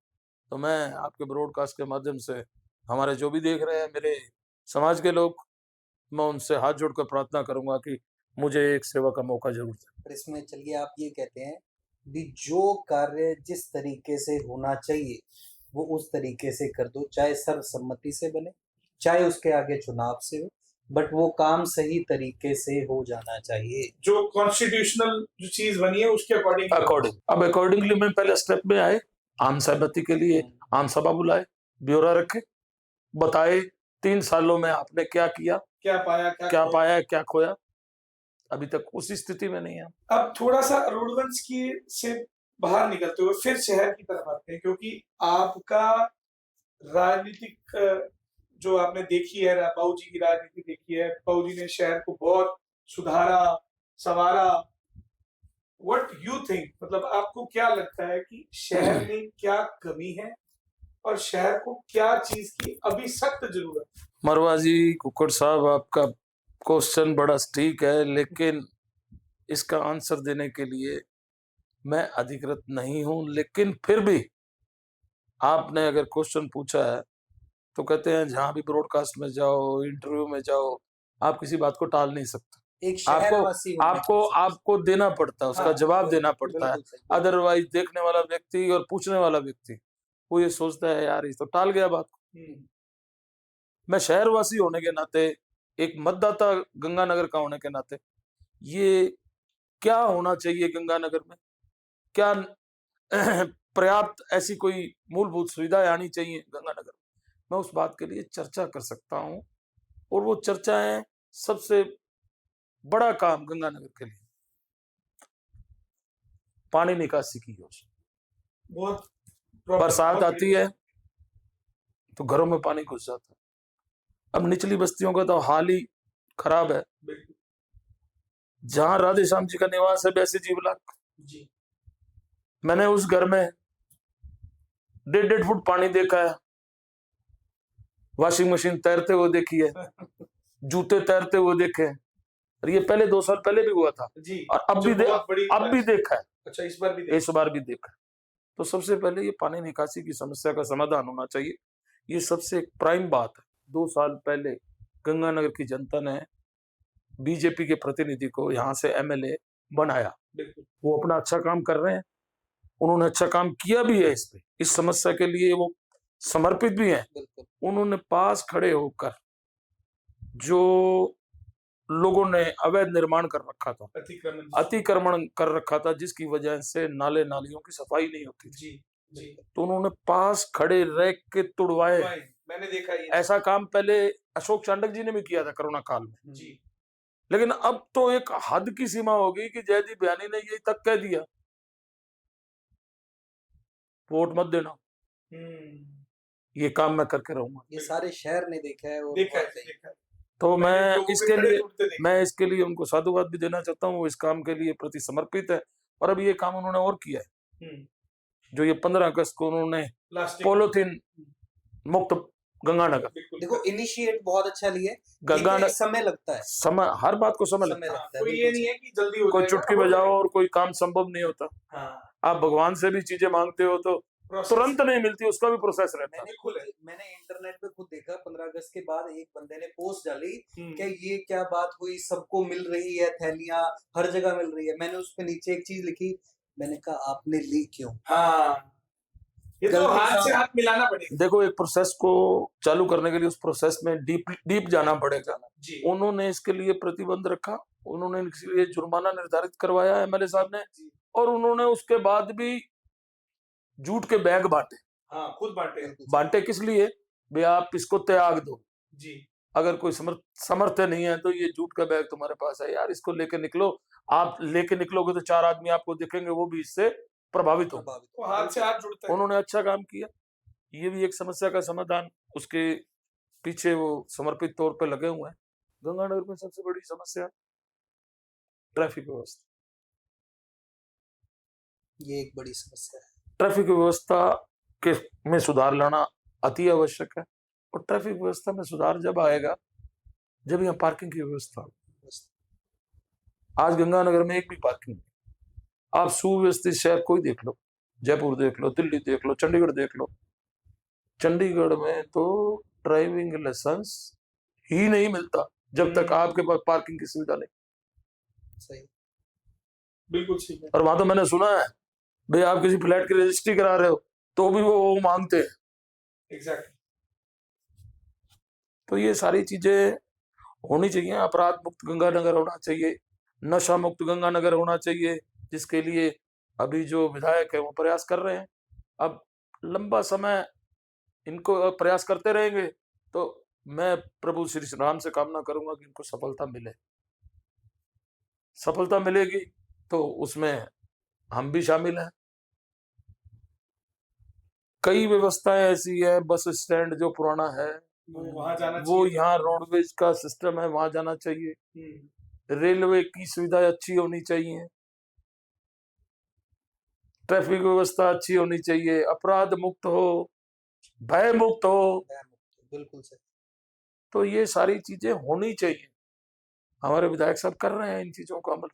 तो मैं आपके ब्रॉडकास्ट के माध्यम से हमारे जो भी देख रहे हैं मेरे समाज के लोग, मैं उनसे हाथ जोड़कर प्रार्थना करूंगा कि मुझे एक सेवा का मौका जरूर दें। पर इसमें चलिए आप ये कहते हैं कि जो कार्य जिस तरीके से होना चाहिए वो उस तरीके से कर दो, चाहे सर्वसम्मति से बने, चाहे उसके आगे चुनाव से हो, बट वो काम सही तरीके से हो जाना चाहिए। जो कॉन्स्टिट्यूशनल जो चीज बनी है उसके अकॉर्डिंग। अब अकॉर्डिंगली मैं पहले स्टेप में आए, आम सहमति के लिए आम सभा बुलाए, ब्यौरा रखे, बताए 3 सालों में आपने क्या किया, क्या पाया, क्या खोया। अभी तक उसी स्थिति में नहीं है। अब थोड़ा सा अरुण वंश की से बाहर निकलते हुए फिर शहर की तरफ आते हैं, क्योंकि आपका राजनीतिक जो आपने देखी है, बाबू जी की राजनीति देखी है, बाबू जी ने शहर को बहुत सुधारा, संवारा। व्हाट यू थिंक, मतलब आपको क्या लगता है कि शहर में क्या कमी है और शहर को क्या चीज की अभी सख्त जरूरत है? मरवा जी, कुक्कड़ साहब, आपका क्वेश्चन बड़ा ठीक है, लेकिन इसका आंसर देने के लिए मैं अधिकृत नहीं हूं। लेकिन फिर भी आपने अगर क्वेश्चन पूछा है तो कहते हैं जहां भी ब्रॉडकास्ट में जाओ, इंटरव्यू में जाओ, आप किसी बात को टाल नहीं सकते। एक आपको शहरवासी होने आपको के हिसाब आपको देना पड़ता है, उसका हाँ, जवाब देना पड़ता है। बिल्कुल सही, बिल्कुल। अदरवाइज देखने वाला व्यक्ति और पूछने वाला व्यक्ति वो ये सोचता है यार ये तो टाल गया बात को। मैं शहरवासी होने के नाते, एक मतदाता गंगानगर का होने के नाते, ये क्या होना चाहिए गंगानगर में, क्या पर्याप्त ऐसी कोई मूलभूत सुविधाएं आनी चाहिए गंगानगर में, मैं उस बात के लिए चर्चा कर सकता हूं। और वो चर्चाएं, सबसे बड़ा काम गंगानगर के लिए पानी निकासी की योजना। बहुत बरसात आती है तो घरों में पानी घुस जाता है। अब निचली बस्तियों का तो हाल ही खराब है। जहां राधे श्याम जी का निवास है, वैसे जी ब्लॉक, जी, मैंने उस घर में 1.5 फुट पानी देखा है। वॉशिंग मशीन तैरते हुए देखी है, जूते तैरते हुए देखे हैं। और ये पहले 2 साल पहले भी हुआ था जी, और अब भी देखा है। अच्छा, इस बार भी देखा है। तो सबसे पहले ये पानी निकासी की समस्या का समाधान होना चाहिए। ये सबसे एक प्राइम बात है। 2 साल पहले गंगानगर की जनता ने बीजेपी के प्रतिनिधि को यहाँ से एमएलए बनाया। वो अपना अच्छा काम कर रहे हैं, उन्होंने अच्छा काम किया भी है। इस समस्या के लिए वो समर्पित भी हैं। उन्होंने पास खड़े होकर जो लोगों ने अवैध निर्माण कर रखा था, अतिक्रमण कर रखा था, जिसकी वजह से नाले नालियों की सफाई नहीं होती थी, तो उन्होंने पास खड़े रह के तुड़वाए। मैंने देखा ये ऐसा काम पहले अशोक चांडक जी ने भी किया था कोरोना काल में जी। लेकिन अब तो एक हद की सीमा हो गई कि जयदीप बयानी ने ये तक कह दिया, वोट मत देना, ये काम मैं करके रहूंगा। ये सारे शहर ने देखा है और देखा है। तो मैं इसके लिए उनको साधुवाद भी देना चाहता हूँ। वो इस काम के लिए प्रति समर्पित है और अब ये काम उन्होंने और किया है। जो ये 15 अगस्त को उन्होंने पॉलिथीन मुक्त गंगानगर, देखो इनिशिएट बहुत अच्छा लिया है, गंगानगर समय लगता है, समय, हर बात को समय लगता है। कोई ये नहीं है कि जल्दी हो कोई जाएगा, चुटकी बजाओ और कोई काम संभव नहीं होता। आप भगवान से भी चीजें मांगते हो तो तुरंत नहीं मिलती, उसका भी प्रोसेस रहता है। मैंने इंटरनेट पे खुद देखा 15 अगस्त के बाद एक बंदे ने पोस्ट डाली कि ये क्या बात हुई, सबको मिल रही है थैलियां, हर जगह मिल रही है। मैंने उस पे नीचे एक चीज लिखी, मैंने कहा आपने ली क्यों? ये तो हाथ से हाथ मिलाना पड़ेगा। देखो, एक प्रोसेस को चालू करने के लिए उस प्रोसेस में डीप जाना पड़ेगा। उन्होंने इसके लिए प्रतिबंध रखा, उन्होंने इसके लिए जुर्माना निर्धारित करवाया एमएलए साहब ने, और उन्होंने उसके बाद भी जूट के बैग बांटे। खुद बांटे किस लिए? भाई आप इसको त्याग दो जी, अगर कोई समर्थन नहीं है तो ये जूट का बैग तुम्हारे पास है यार, इसको लेके निकलो। आप लेके निकलोगे तो 4 आदमी आपको दिखेंगे, वो भी इससे प्रभावित हो। तो हाथ से हाथ जुड़ता है। उन्होंने अच्छा काम किया। ये भी एक समस्या का समाधान, उसके पीछे वो समर्पित तौर पे लगे हुए हैं। गंगानगर में सबसे बड़ी समस्या ट्रैफिक व्यवस्था, ये एक बड़ी समस्या है। ट्रैफिक व्यवस्था के में सुधार लाना अति आवश्यक है। और ट्रैफिक व्यवस्था में सुधार जब आएगा जब यहाँ पार्किंग की व्यवस्था होगी। आज गंगानगर में एक भी पार्किंग नहीं। आप सुव्यवस्थित शहर कोई देख लो, जयपुर देख लो, दिल्ली देख लो, चंडीगढ़ देख लो, चंडीगढ़ में तो ड्राइविंग लाइसेंस ही नहीं मिलता जब तक आपके पास पार्किंग की सुविधा नहीं। सही, बिल्कुल सही है। और वहां तो मैंने सुना है भाई आप किसी फ्लैट की रजिस्ट्री करा रहे हो तो भी वो मांगते हैं। एग्जैक्टली। तो ये सारी चीजें होनी चाहिए। अपराध मुक्त गंगानगर होना चाहिए, नशा मुक्त गंगानगर होना चाहिए, जिसके लिए अभी जो विधायक है वो प्रयास कर रहे हैं। अब लंबा समय इनको प्रयास करते रहेंगे तो मैं प्रभु श्री राम से कामना करूंगा कि इनको सफलता मिले। सफलता मिलेगी तो उसमें हम भी शामिल हैं। कई व्यवस्थाएं ऐसी है, बस स्टैंड जो पुराना है वहां जाना वो चाहिए। यहाँ रोडवेज का सिस्टम है, वहां जाना चाहिए। रेलवे की सुविधा अच्छी होनी चाहिए, ट्रैफिक व्यवस्था अच्छी होनी चाहिए, अपराध मुक्त हो, भय मुक्त हो, बिल्कुल सही। तो ये सारी चीजें होनी चाहिए। हमारे विधायक साहब कर रहे हैं इन चीजों का अमल,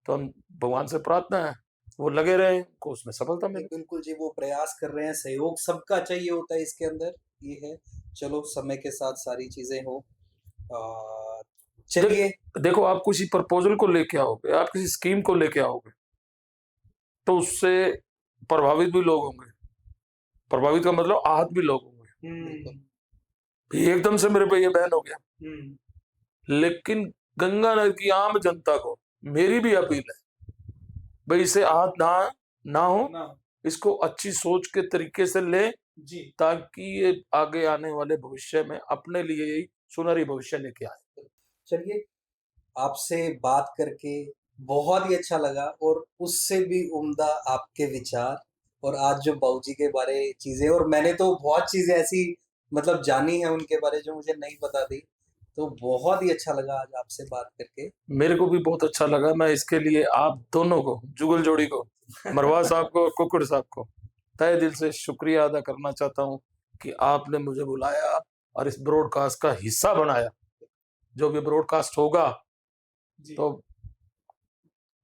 तो हम भगवान से प्रार्थना है वो लगे रहे, को उसमें सफलता मिले। बिल्कुल जी, वो प्रयास कर रहे हैं, सहयोग सबका चाहिए होता है इसके अंदर, ये है। चलो समय के साथ सारी चीजें हो। चलिए देखो, आप किसी प्रपोजल को लेके आओगे, आप किसी स्कीम को लेके आओगे, तो उससे प्रभावित भी लोग होंगे। प्रभावित का मतलब आहत भी लोग होंगे। एकदम से मेरे पे ये बैन हो गया, लेकिन गंगानगर की आम जनता को मेरी भी अपील है, भाई इसे आहत ना हो, इसको अच्छी सोच के तरीके से ले, ताकि ये आगे आने वाले भविष्य में अपने लिए यही सुनहरी भविष्य लेके आए। चलिए, आपसे बात करके बहुत ही अच्छा लगा, और उससे भी उम्दा आपके विचार, और आज जो बाबूजी के बारे चीजें, और मैंने तो बहुत चीजें ऐसी मतलब जानी है उनके बारे जो मुझे नहीं पता थी, तो बहुत ही अच्छा लगा आज आपसे बात करके। मेरे को भी बहुत अच्छा लगा। मैं इसके लिए आप दोनों को, जुगल जोड़ी को, मरवा साहब को, कुकुड़ साहब को तहे दिल से शुक्रिया अदा करना चाहता हूँ कि आपने मुझे बुलाया और इस ब्रॉडकास्ट का हिस्सा बनाया। जो भी ब्रॉडकास्ट होगा तो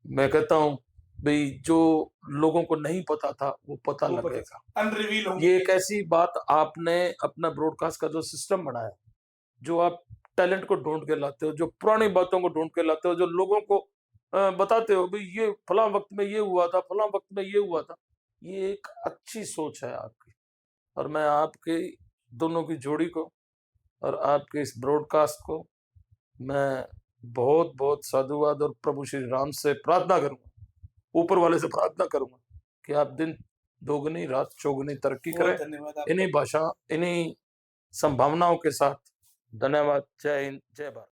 मैं कहता हूँ भाई, जो लोगों को नहीं पता था वो पता लगेगा, अनरिवील होंगे। ये एक ऐसी बात आपने अपना ब्रॉडकास्ट का जो सिस्टम बनाया, जो आप टैलेंट को ढूंढ के लाते हो, जो पुरानी बातों को ढूंढ के लाते हो, जो लोगों को बताते हो भाई ये फला वक्त में ये हुआ था, फला वक्त में ये हुआ था, ये एक अच्छी सोच है आपकी। और मैं आपके दोनों की जोड़ी को और आपके इस ब्रॉडकास्ट को मैं बहुत बहुत साधुवाद और प्रभु श्री राम से प्रार्थना करूंगा, ऊपर वाले से प्रार्थना करूंगा कि आप दिन दोगुनी रात चौगुनी तरक्की करें। धन्यवाद। इन्हीं भाषा, इन्हीं संभावनाओं के साथ धन्यवाद। जय हिंद, जय भारत।